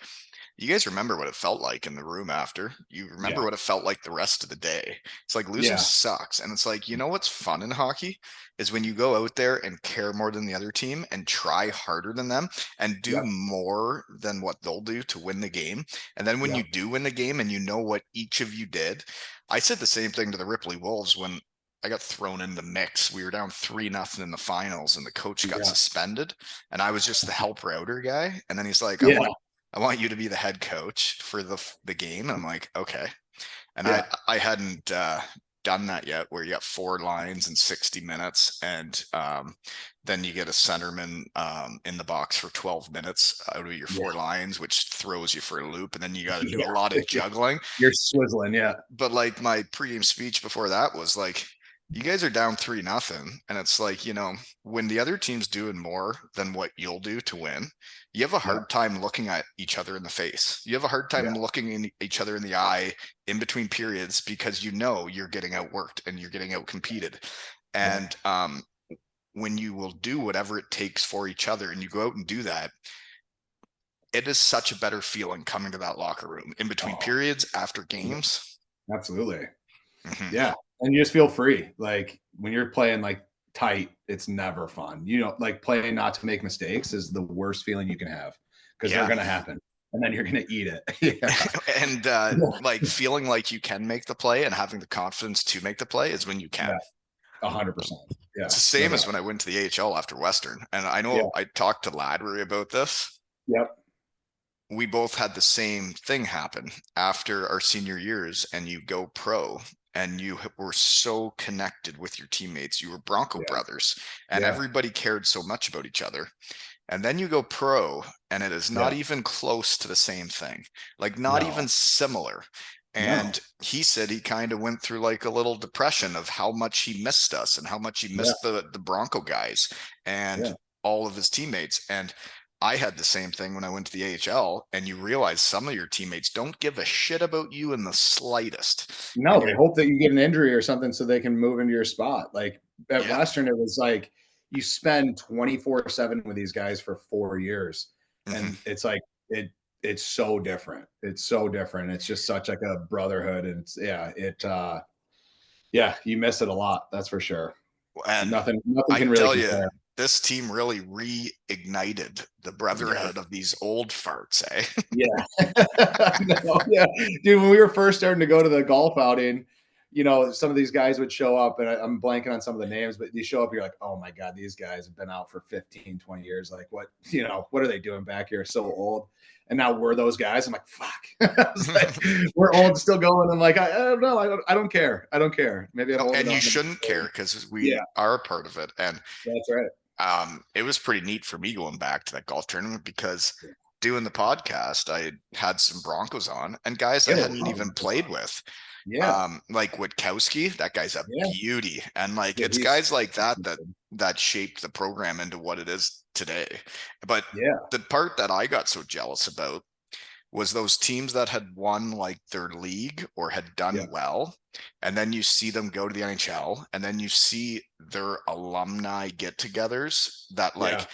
you guys remember what it felt like in the room after. You remember what it felt like the rest of the day. It's like losing sucks. And it's like, what's fun in hockey is when you go out there and care more than the other team and try harder than them and do more than what they'll do to win the game. And then when you do win the game and you know what each of you did, I said the same thing to the Ripley Wolves when I got thrown in the mix. We were down 3-0 in the finals, and the coach got suspended, and I was just the help router guy. And then he's like, I want you to be the head coach for the game." And I'm like, okay. And I hadn't done that yet, where you got 4 lines in 60 minutes, and then you get a centerman in the box for 12 minutes out of your 4 lines, which throws you for a loop, and then you got to do a lot of juggling.
You're swizzling,
But like my pregame speech before that was like, you guys are down 3-0, and it's like, when the other team's doing more than what you'll do to win, you have a hard time looking at each other in the face. You have a hard time looking in each other in the eye in between periods, because you're getting outworked and you're getting outcompeted. And when you will do whatever it takes for each other and you go out and do that, it is such a better feeling coming to that locker room in between periods after games.
Absolutely.
Mm-hmm.
Yeah. And you just feel free. Like when you're playing like tight, it's never fun. You know, like playing not to make mistakes is the worst feeling you can have because they're
Yeah.
going to happen and then you're going to eat it. Yeah.
And like feeling like you can make the play and having the confidence to make the play is when you can.
Yeah. 100%.
It's
Yeah.
the
No
same as
doubt.
when I went to the AHL after Western. And I
Yeah.
know I talked to Ladry about this.
Yep.
We both had the same thing happen after our senior years, and you go pro and you were so connected with your teammates. You were Bronco
Yeah.
Brothers, and
Yeah.
everybody cared so much about each other. And then you go pro, and it is not
Yeah.
even close to the same thing, like not even
No.
similar. And
No.
he said he kind of went through like a little depression of how much he missed us and how much he
Yeah.
missed the Bronco guys and
Yeah.
all of his teammates. And I had the same thing when I went to the AHL, and you realize some of your teammates don't give a shit about you in the slightest.
No,
And
they
you're,
hope that you get an injury or something so they can move into your spot. Like at
yeah.
Western, it was like you spend 24/7 with these guys for 4 years.
Mhm.
And it's like it's so different. It's so different. It's just such like a brotherhood. And it's yeah, you miss it a lot, that's for sure.
And
Nothing
I
can really
tell you,
compare.
this team really reignited the
Yeah.
brotherhood of these old farts, eh?
Yeah. No, yeah. Dude, when we were first starting to go to the golf outing, you know, some of these guys would show up and I'm blanking on some of the names, but you show up, you're like, oh my God, these guys have been out for 15, 20 years. Like what, you know, what are they doing back here? So old. And now we're those guys. I'm like, fuck. I was like, we're old, still going. I'm like, I don't know. I don't care. I don't care. Maybe I'm
No,
old
and you
enough.
shouldn't care because we
Yeah,
are a part of it. And
that's right.
it was pretty neat for me going back to that golf tournament because doing the podcast, I had some Broncos on and guys I
Get a
hadn't
lot of
even
them
played
on.
with.
Yeah.
Like Witkowski, that guy's a
Yeah.
beauty. And like
Dude,
it's
he's
guys like that shaped the program into what it is today. But
yeah.
the part that I got so jealous about was those teams that had won like their league or had
Yeah.
done well. And then you see them go to the NHL and then you see their alumni get togethers that
Yeah.
like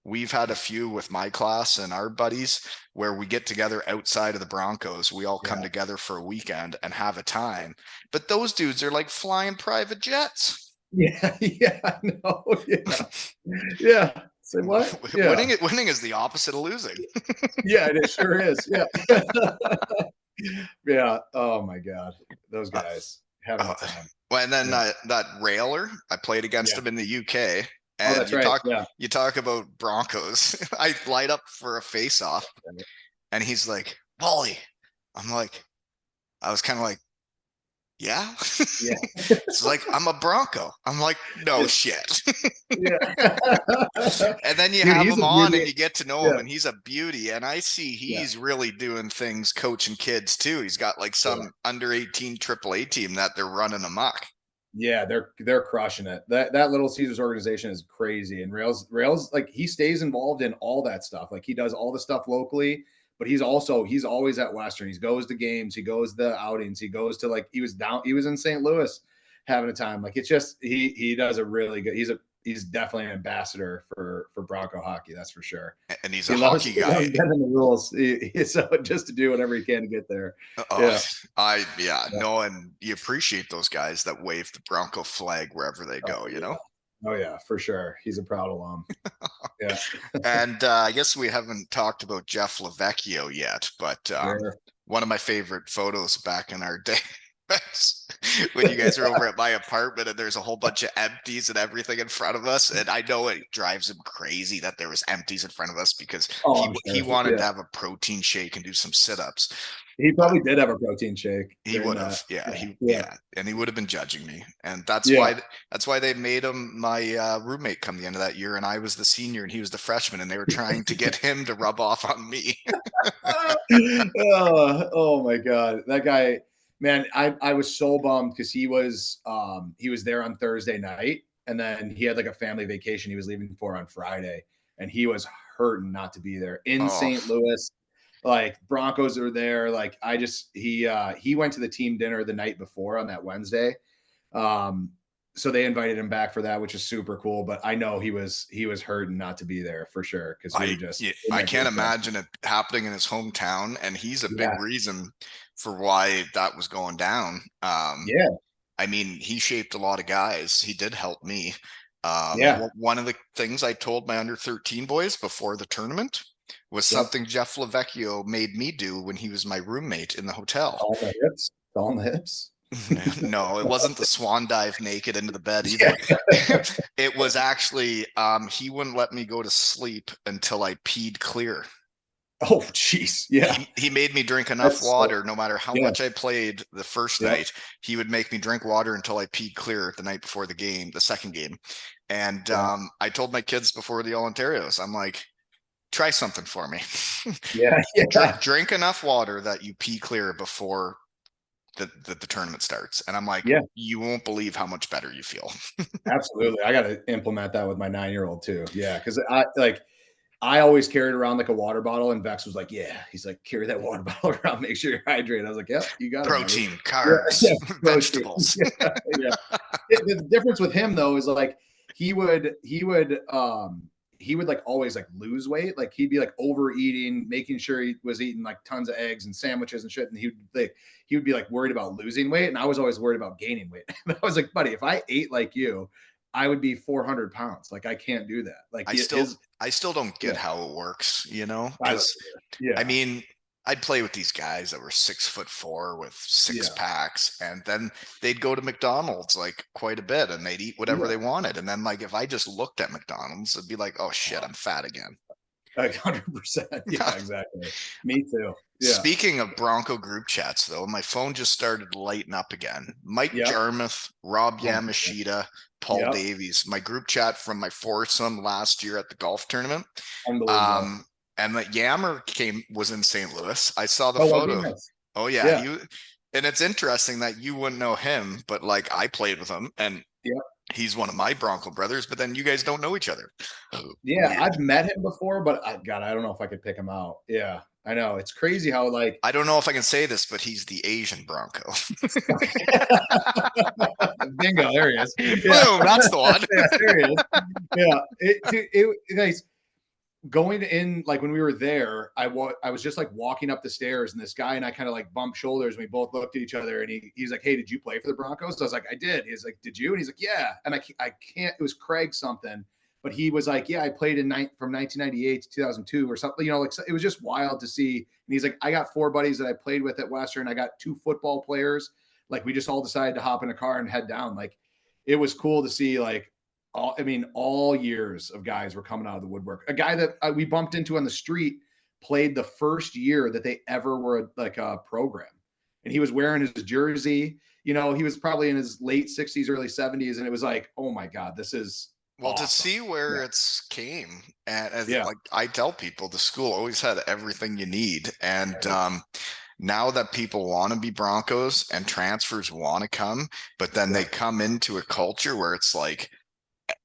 we've had a few with my class and our buddies where we get together outside of the Broncos. We all come
Yeah.
together for a weekend and have a time. But those dudes are like flying private jets.
Yeah, yeah, no, yeah, yeah. Say what? Yeah,
Winning is the opposite of losing.
yeah, it sure is. Yeah, yeah. Oh my God, those
Uh,
guys having
uh,
a time.
well, and then
Yeah,
that railer, I played against
yeah.
him in the UK,
Oh,
and
that's right. Yeah,
you talk about Broncos. I light up for a face off, and he's like, "Wally," I'm like, I was kind of like, "Yeah."
yeah,
It's like I'm a Bronco. I'm like, "No shit."
yeah.
And then you
Dude,
have
he's
him
a
on, and
beauty.
you get to know him,
Yeah,
and he's a beauty. And I see
yeah,
he's really doing things coaching kids too. He's got like
yeah.
some under 18 AAA team that they're running amok.
Yeah, they're crushing it. That Little Caesars organization is crazy. And Rails like he stays involved in all that stuff. Like he does all the stuff locally, but he's always at Western. He goes to games, he goes to outings, he goes to like he was in St. Louis having a time. Like it's just he does a really good. He's definitely an ambassador for Bronco hockey. That's for sure.
And he's a
He loves
hockey guy.
bending the rules. So just to do whatever he can to get there.
Oh,
Yeah.
yeah,
Yeah.
no, and you appreciate those guys that wave the Bronco flag wherever they
Oh
go, you know?
yeah. Oh yeah, for sure. He's a proud alum. Yeah.
And I guess we haven't talked about Jeff Lavecchio yet, but
Sure.
one of my favorite photos back in our day when you guys were over at my apartment and there's a whole bunch of empties and everything in front of us. And I know it drives him crazy that there was empties in front of us because
Oh, I'm
he
sure.
wanted
Yeah.
to have a protein shake and do some sit-ups.
He
But
probably did have a protein shake
he
during
would
that.
have, yeah,
Yeah. Yeah.
and he would have been judging me, and
Yeah.
that's why they made him my roommate come the end of that year, and I was the senior and he was the freshman, and they were trying to get him to rub off on me.
Oh my God. That guy, man, I was so bummed because he was there on Thursday night and then he had like a family vacation he was leaving for on Friday and he was hurting not to be there in
Oh,
St. Louis. Like Broncos are there. Like he went to the team dinner the night before on that Wednesday. Um, so they invited him back for that, which is super cool. But I know he was hurting not to be there for sure because we were just
yeah,
in
I
that
can't
group chat.
imagine it happening in his hometown, and he's a big
Yeah,
reason for why that was going down.
yeah,
I mean, he shaped a lot of guys. He did help me.
Yeah.
One of the things I told my under 13 boys before the tournament was
Yep.
something Jeff Lavecchio made me do when he was my roommate in the hotel.
All the hips. All the hips.
No, it wasn't the swan dive naked into the bed
Yeah.
either. It was actually he wouldn't let me go to sleep until I peed clear.
Oh, jeez. Yeah.
He made me drink enough
That's
water no matter how
yeah.
much I played the first
Yep.
night. He would make me drink water until I peed clear the night before the game, the second game. And
Yeah.
I told my kids before the All Ontarios, I'm like, try something for me.
Yeah. Yeah.
Drink enough water that you pee clear before the tournament starts. And I'm like,
Yeah.
you won't believe how much better you feel.
Absolutely. I got to implement that with my 9-year-old too. Yeah. Cause I always carried around like a water bottle, and Vex was like, yeah, he's like, carry that water bottle around, make sure you're hydrated. I was like, yep, you got it, buddy.
Protein,
Yeah.
carbs,
Yeah. Protein.
vegetables.
Yeah. Yeah. The difference with him though is like he would like always like lose weight. Like he'd be like overeating, making sure he was eating like tons of eggs and sandwiches and shit. And he would be like worried about losing weight. And I was always worried about gaining weight. And I was like, buddy, if I ate like you, I would be 400 pounds. Like I can't do that. Like
I still don't get
yeah,
how it works, you know,
I don't
because
yeah,
I mean, I'd play with these guys that were 6'4" with six
yeah,
packs, and then they'd go to McDonald's like quite a bit and they'd eat whatever
yeah.
they wanted. And then like if I just looked at McDonald's, it'd be like, oh shit, I'm fat again.
Like 100%. Yeah, exactly. Me too. Yeah.
Speaking of Bronco group chats, though, my phone just started lighting up again. Mike
Yep.
Jarmuth, Rob
Oh, my God.
Yamashita, Paul
Yep.
Davies, my group chat from my foursome last year at the golf tournament.
Unbelievable.
Um, and that Yammer was in St. Louis. I saw the
Oh, was he
photo.
nice?
Oh yeah,
Yeah.
and it's interesting that you wouldn't know him, but like I played with him and
Yep.
he's one of my Bronco brothers, but then you guys don't know each other.
Yeah.
Weird.
I've met him before, but God, I don't know if I could pick him out. Yeah. I know. It's crazy how like
I don't know if I can say this, but he's the Asian Bronco.
bingo, there he is. Yeah.
Boom, that's the one.
Yeah, there he is. Yeah. Guys, going in like when we were there, I was just like walking up the stairs, and this guy and I kind of like bumped shoulders, and we both looked at each other, and he's like, hey, did you play for the Broncos? So I was like, I did. He's like, did you? And he's like, yeah. And I can't, it was Craig something, but he was like, yeah, I played from 1998 to 2002 or something, like it was just wild to see. And he's like, I got 4 buddies that I played with at Western. I got 2 football players. Like we just all decided to hop in a car and head down. Like it was cool to see like, all years of guys were coming out of the woodwork. A guy that we bumped into on the street played the first year that they ever were like a program, and he was wearing his jersey. He was probably in his late 60s, early 70s, and it was like, oh my God, this is
Well, to
awesome.
see where it's came, and
Yeah.
like I tell people, the school always had everything you need. And now that people want to be Broncos and transfers want to come, but then they come into a culture where it's like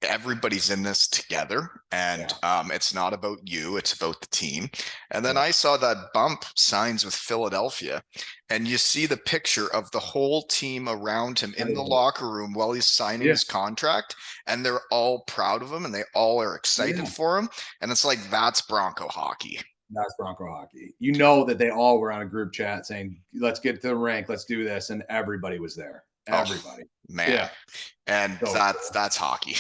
everybody's in this together, and it's not about you, it's about the team. And then I saw that Bump signs with Philadelphia, and you see the picture of the whole team around him in the locker room while he's signing his contract, and they're all proud of him and they all are excited for him. And it's like, that's Bronco hockey.
That's Bronco hockey. You know that they all were on a group chat saying, let's get to the rank, let's do this, and everybody was there. Everybody.
Man.
Yeah.
And so that's hockey.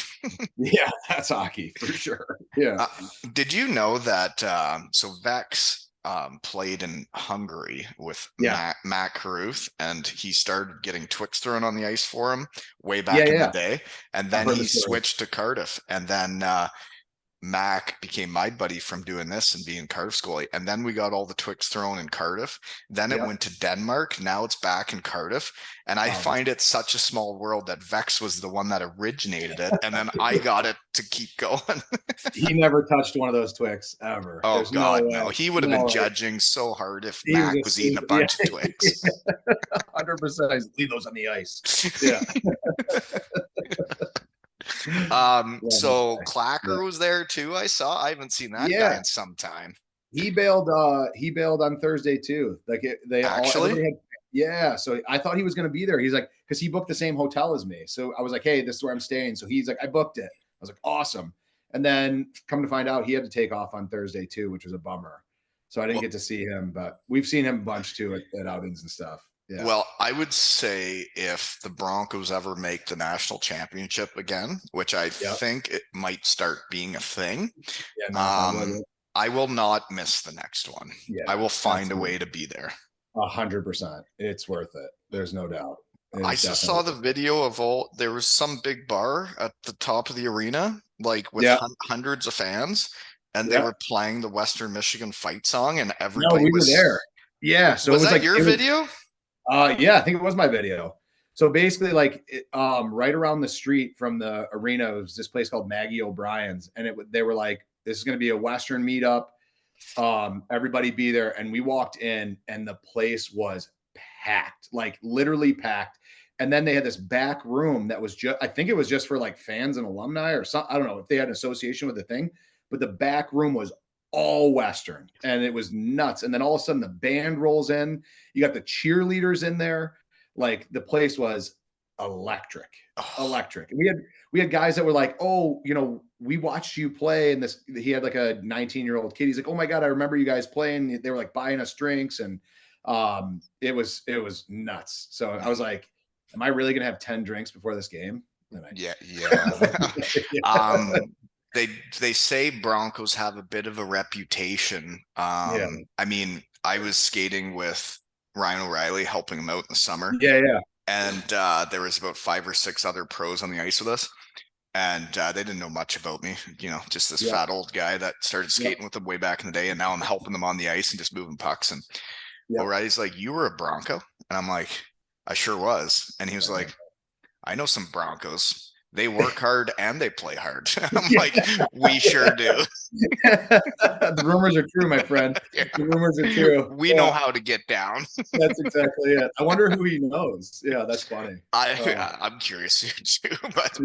Yeah, that's hockey for sure. Yeah.
Did you know that so Vex played in Hungary with Matt Caruth, and he started getting Twix thrown on the ice for him way back in the day, and then he switched to Cardiff, and then Mac became my buddy from doing this and being Cardiff goalie. And then we got all the Twix thrown in Cardiff. Then it went to Denmark. Now it's back in Cardiff. And I find it such a small world that Vex was the one that originated it. And then I got it to keep going.
He never touched one of those Twix ever.
Oh, God, no. He would have been judging so hard if Mac was eating a bunch of Twix.
100%. Leave those on the ice. Yeah.
So Clacker was there too. I haven't seen that guy in some time.
He bailed on Thursday too. Like they
actually
so I thought he was going to be there. He's like, because he booked the same hotel as me, so I was like, hey, this is where I'm staying. So he's like, I booked it. I was like, awesome. And then come to find out, he had to take off on Thursday too, which was a bummer. So I didn't get to see him, but we've seen him a bunch too at outings and stuff. Yeah.
Well, I would say if the Broncos ever make the national championship again, which I
Yep.
think it might start being a thing,
Yeah. Knock on
um,
wood.
I will not miss the next one. I
Yeah.
will find a way
Absolutely.
to be there.
100%. It's worth it. There's no doubt. It
I
is
just
definitely
saw the
worth it.
video of there was some big bar at the top of the arena, like with
Yeah.
hundreds of fans, and they
Yeah.
were playing the Western Michigan fight song, and
No,
everybody
we were there.
was,
Yeah. So it
was
was
that
like,
your video?
yeah, I think it was my video. So basically, like, right around the street from the arena was this place called Maggie O'Brien's, and they were like, this is going to be a Western meetup. Everybody be there, and we walked in, and the place was packed, like literally packed. And then they had this back room that was just, I think it was just for like fans and alumni or something. I don't know if they had an association with the thing, but the back room was all Western, and it was nuts. And then all of a sudden, the band rolls in. You got the cheerleaders in there. Like the place was electric,
Oh,
electric. And we had guys that were like, oh, we watched you play. And this, he had like a 19-year-old kid. He's like, oh my God, I remember you guys playing. They were like buying us drinks. And it was nuts. So I was like, am I really going to have 10 drinks before this game? And
yeah, yeah.
yeah.
Um, they say Broncos have a bit of a reputation.
Yeah.
I mean, I was skating with Ryan O'Reilly, helping him out in the summer,
Yeah. Yeah.
and there was about 5 or 6 other pros on the ice with us, and they didn't know much about me. Just this
Yeah.
fat old guy that started
Yep.
skating with them way back in the day, and now I'm helping them on the ice and just moving pucks. And
Yep.
O'Reilly's like, "You were a Bronco?" And I'm like, "I sure was." And he was like, "I know some Broncos. They work hard and they play hard." I'm like, "We sure do.
The rumors are true, my friend. The rumors are true.
We know
Yeah,
how to get down."
that's exactly it. I wonder who he knows. Yeah, that's funny. Uh,
I'm curious too, but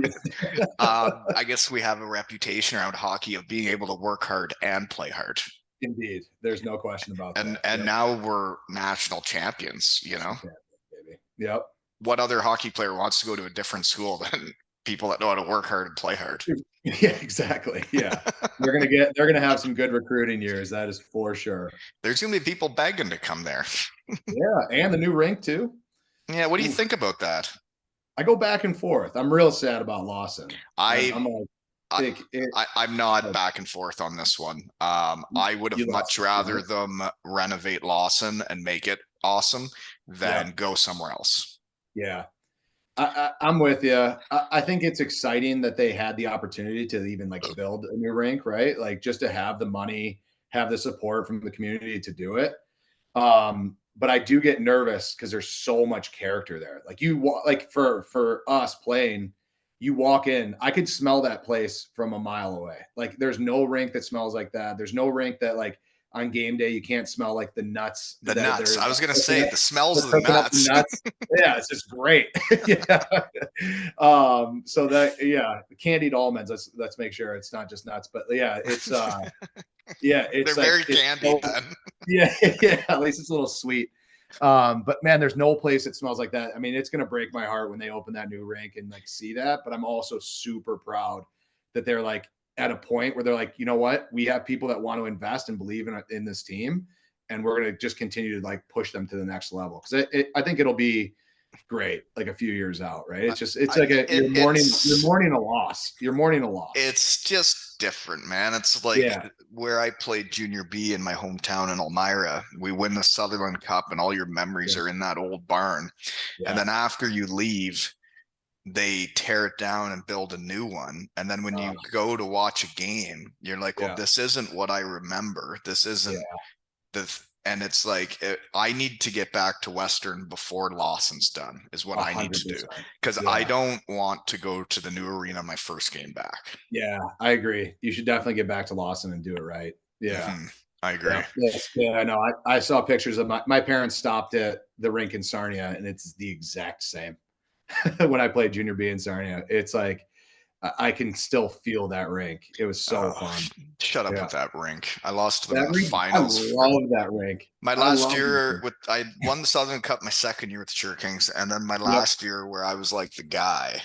yeah,
I guess we have a reputation around hockey of being able to work hard and play hard.
indeed. There's no question about
And
that.
and
Yep.
now we're national champions.
National champion, baby. Yep.
What other hockey player wants to go to a different school than people that know how to work hard and play hard?
Yeah, exactly. Yeah. They're gonna have some good recruiting years, that is for sure.
There's gonna be people begging to come there.
Yeah, and the new rink too.
Yeah, what do you
Oof.
think about that?
I go back and forth. I'm real sad about Lawson. I'm,
I
I'm like,
I,
it,
I'm not back and forth on this one. I would have
you
much
lost.
rather them renovate Lawson and make it awesome
Yeah.
than go somewhere else.
Yeah. I'm with you. I think it's exciting that they had the opportunity to even like build a new rink, right? Like just to have the money, have the support from the community to do it. But I do get nervous because there's so much character there. Like like for us playing, you walk in, I could smell that place from a mile away. Like there's no rink that smells like that. There's no rink that like on game day you can't smell like the nuts
The
that
nuts.
they're
I was gonna
cooking
say
up,
the smells
they're
of the
cooking up the
nuts.
nuts. Yeah, it's just great. Yeah. So that yeah, candied almonds. Let's make sure it's not just nuts, but yeah, yeah,
They're
it's like
very
it's
candy
so
then.
yeah, yeah, at least it's a little sweet. But man, there's no place that smells like that. I mean, it's gonna break my heart when they open that new rink and like see that. But I'm also super proud that they're like at a point where they're like, you know what, we have people that want to invest and believe in this team, and we're gonna just continue to like push them to the next level because I think it'll be great like a few years out, right? It's like you're
It's
mourning a loss. You're mourning a loss.
it's just different, man. It's like
Yeah,
where I played junior B in my hometown in Elmira. We win the Sutherland Cup, and all your memories
yeah,
are in that old barn. And
yeah.
then after you leave, they tear it down and build a new one. And then when
Uh,
you go to watch a game, you're like, well,
yeah,
this isn't what I remember. This
yeah,
isn't and it's like I need to get back to Western before Lawson's done is what
a
I need
hundred
to do
percent.
because I
Yeah.
don't want to go to the new arena my first game back.
Yeah, I agree. You should definitely get back to Lawson and do it right. Yeah.
I
Yeah.
agree.
Yes. Yeah. I know. I saw pictures of my parents stopped at the rink in Sarnia, and it's the exact same. When I played junior B in Sarnia, it's like I can still feel that rink. It was so
Oh,
fun.
shut up
Yeah.
with that rink. I lost to them in
That
the
rink, I
finals for
love that rink.
my
I
last
love that
year
rink.
with I won the Southern Cup my second year with the Kings, and then my
Yep.
last year where I was like the guy.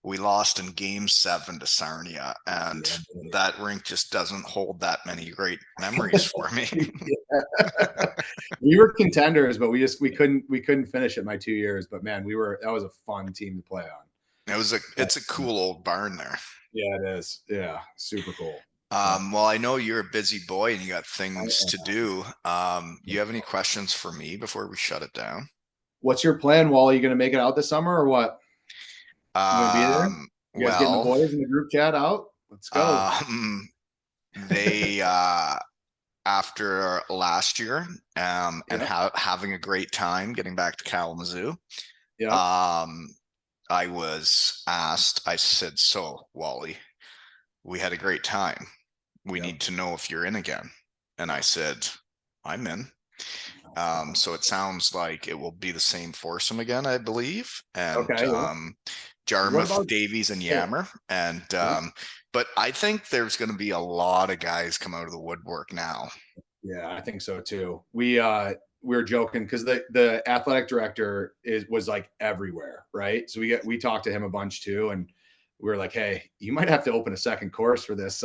we lost in game 7 to Sarnia, and
Yeah.
that rink just doesn't hold that many great memories for me.
We were contenders, but we couldn't finish it my 2 years. But man, that was a fun team to play on.
It's a cool old barn there.
Yeah, it is. Yeah, super cool.
Well, I know you're a busy boy and you got things to do. You have any questions for me before we shut it down?
What's your plan, Wally? You going to make it out this summer or what? You going to be there? You guys getting the
Well,
boys in the group chat out? Let's go.
they after last year, and
Yep.
having a great time getting back to Kalamazoo,
Yep.
um, I was asked, I said, so Wally, we had a great time. We
Yep.
need to know if you're in again. And I said, I'm in. So it sounds like it will be the same foursome again, I believe. And
Okay. Yeah. What
Jarmuth,
about?
Davies, and
Yeah.
Yammer. And
Yeah.
but I think there's going to be a lot of guys come out of the woodwork now.
Yeah, I think so too. We were joking because the athletic director was like everywhere, right? So we talked to him a bunch too, and we were like, hey, you might have to open a second course for this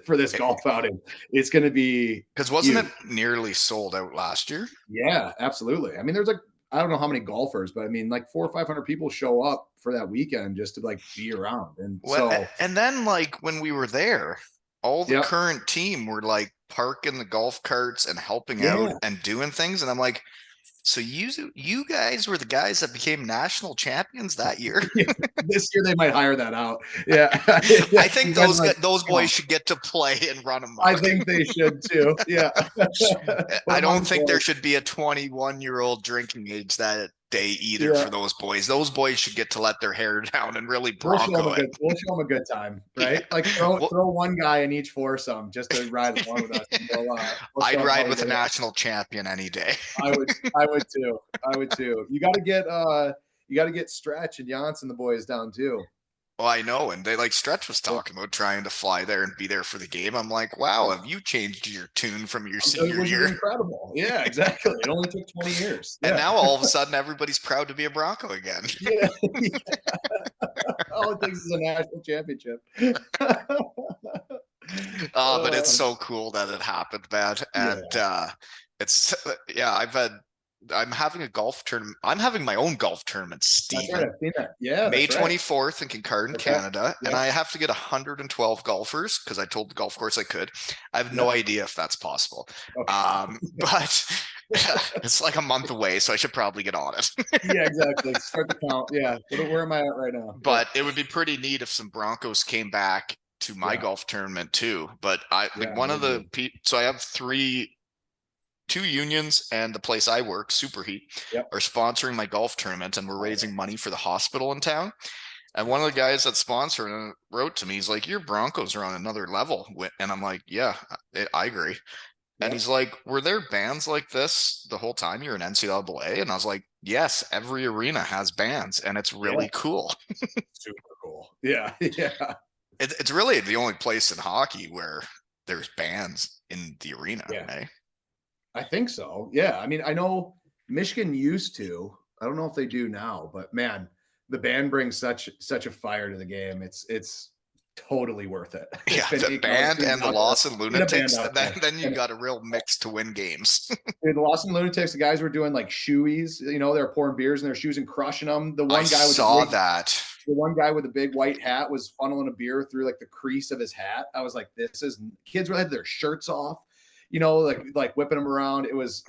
for this golf outing. It's going to be
Because wasn't
huge.
it nearly sold out last year?
Yeah, absolutely. I mean, there's like I don't know how many golfers, but I mean, like 400 or 500 people show up for that weekend just to like be around, and
Well,
so
and then like when we were there, all the
yeah,
current team were like parking the golf carts and helping out
yeah.
and doing things. And I'm like, so you guys were the guys that became national champions that year?
This year they might hire that out. Yeah,
I think
you guys are like,
those
come on.
boys should get to play and run
I
amok.
think they should too. Yeah. Put
I
them
don't
on
think there
court.
should be a 21-year-old drinking age that day either
Yeah.
for those boys. Those boys should get to let their hair down and really
We'll show them
Bronco
a
it.
good we'll show them a good time,
Yeah.
right? Like throw
Well,
throw one guy in each foursome just to ride along with us. And we'll show
I'd
them how
ride
we
with a
get it.
national champion any day.
I would too. I would too. You gotta get Stretch and Janssen the boys down too.
Well, I know, and they like Stretch was
Yeah.
talking about trying to fly there and be there for the game. I'm like, wow, have you changed your tune from your
It
senior
was
year?
incredible. Yeah, exactly. It only took 20 years.
And
Yeah.
now all of a sudden everybody's proud to be a Bronco again.
Yeah. All it takes is a national championship.
But it's
uh,
so cool that it happened, man. And
yeah.
it's yeah, I'm having a golf tournament. I'm having my own golf tournament,
That's right.
Stephen.
I've seen that. Yeah,
May
that's right.
24th in Kincardine,
Okay.
Canada, and
Yep.
I have to get 112 golfers because I told the golf course I could. I have no
Yep.
idea if that's possible.
Okay.
But it's like a month away, so I should probably get on it.
Yeah, exactly. Start the count. Yeah. Where am I at right now? Yeah.
But it would be pretty neat if some Broncos came back to my
Yeah.
golf tournament too. But I
Yeah.
like one
I
of the
agree.
so I have two unions and the place I work, Superheat,
Yep.
are sponsoring my golf tournament, and we're raising money for the hospital in town. And one of the guys that sponsored it wrote to me, he's like, "Your Broncos are on another level," and I'm like, "Yeah, I agree." And
Yep.
he's like, "Were there bands like this the whole time you're in NCAA?" And I was like, "Yes, every arena has bands, and it's
Yeah.
really cool."
Super cool. Yeah. Yeah.
It's really the only place in hockey where there's bands in the arena,
Yeah.
eh?
I think so. Yeah. I mean, I know Michigan used to. I don't know if they do now, but man, the band brings such a fire to the game. It's totally worth it.
Yeah, the
Finding all the
band
teams
and the
out there
Lawson
in a band
Lunatics,
out there.
then you
And
got a real mix to win games.
dude, the Lawson Lunatics, the guys were doing like shoeies. They're pouring beers in their shoes and crushing them.
I saw that.
The one guy with the big white hat was funneling a beer through like the crease of his hat. I was like, this is kids had their shirts off, like whipping them around. It was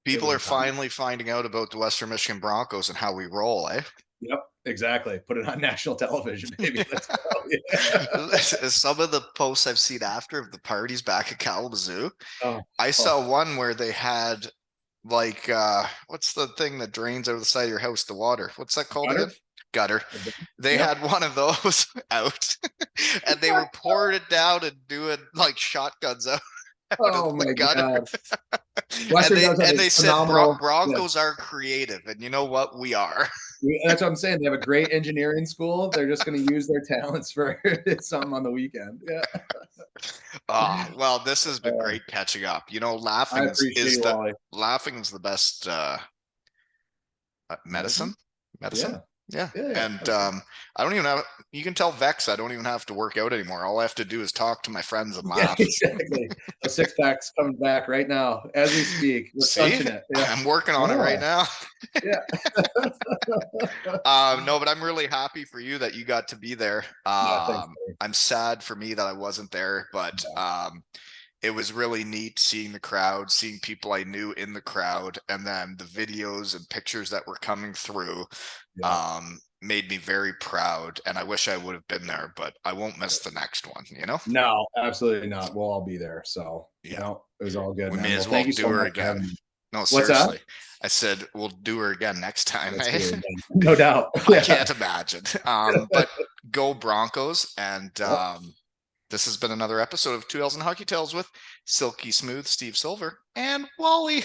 People
a
are
time.
finally finding out about the Western Michigan Broncos and how we roll, eh?
Yep, exactly. Put it on national television, baby. Let's go. Yeah.
Some of the posts I've seen after of the parties back at Kalamazoo,
Oh,
I
oh,
saw one where they had like what's the thing that drains out of the side of your house, the water? What's that called again?
gutter.
Gutter. They
Yep.
had one of those out and they were pouring it down and doing like shotguns out of
Oh
the
my
gutter.
god. Western does have
And
a
they said
phenomenal. Yeah,
Broncos are creative, and you know what? We are.
that's what I'm saying. They have a great engineering school. They're just going to use their talents for something on the weekend. Yeah.
Well, this has been
Uh,
great catching up.
I appreciate you, Wally.
Laughing is the best
Medicine?
medicine. Medicine.
Yeah.
Yeah.
Yeah,
And
absolutely.
I don't even have, you can tell Vex I don't even have to work out anymore. All I have to do is talk to my friends and
Yeah,
laugh.
exactly. A six pack's coming back right now as we speak. We're
See,
crunching it. Yeah.
I'm working on it right
Oh,
now.
yeah.
No, but I'm really happy for you that you got to be there.
Yeah, thanks, buddy.
I'm sad for me that I wasn't there, but
Yeah,
it was really neat seeing the crowd, seeing people I knew in the crowd, and then the videos and pictures that were coming through
yeah.
made me very proud. And I wish I would have been there, but I won't miss the next one, you know?
No, absolutely not. We'll all be there. So,
Yeah,
it was all good,
we may
man. Well,
as well
thank you
do
so
her
much for
again.
having me.
No,
What's that?
seriously. I said we'll do her again next time,
Let's
eh?
do it again. No doubt.
I
Yeah.
can't imagine. But go Broncos. And
Yep.
this has been another episode of Two L's and Hockey Tales with Silky Smooth Steve Silver and Wally.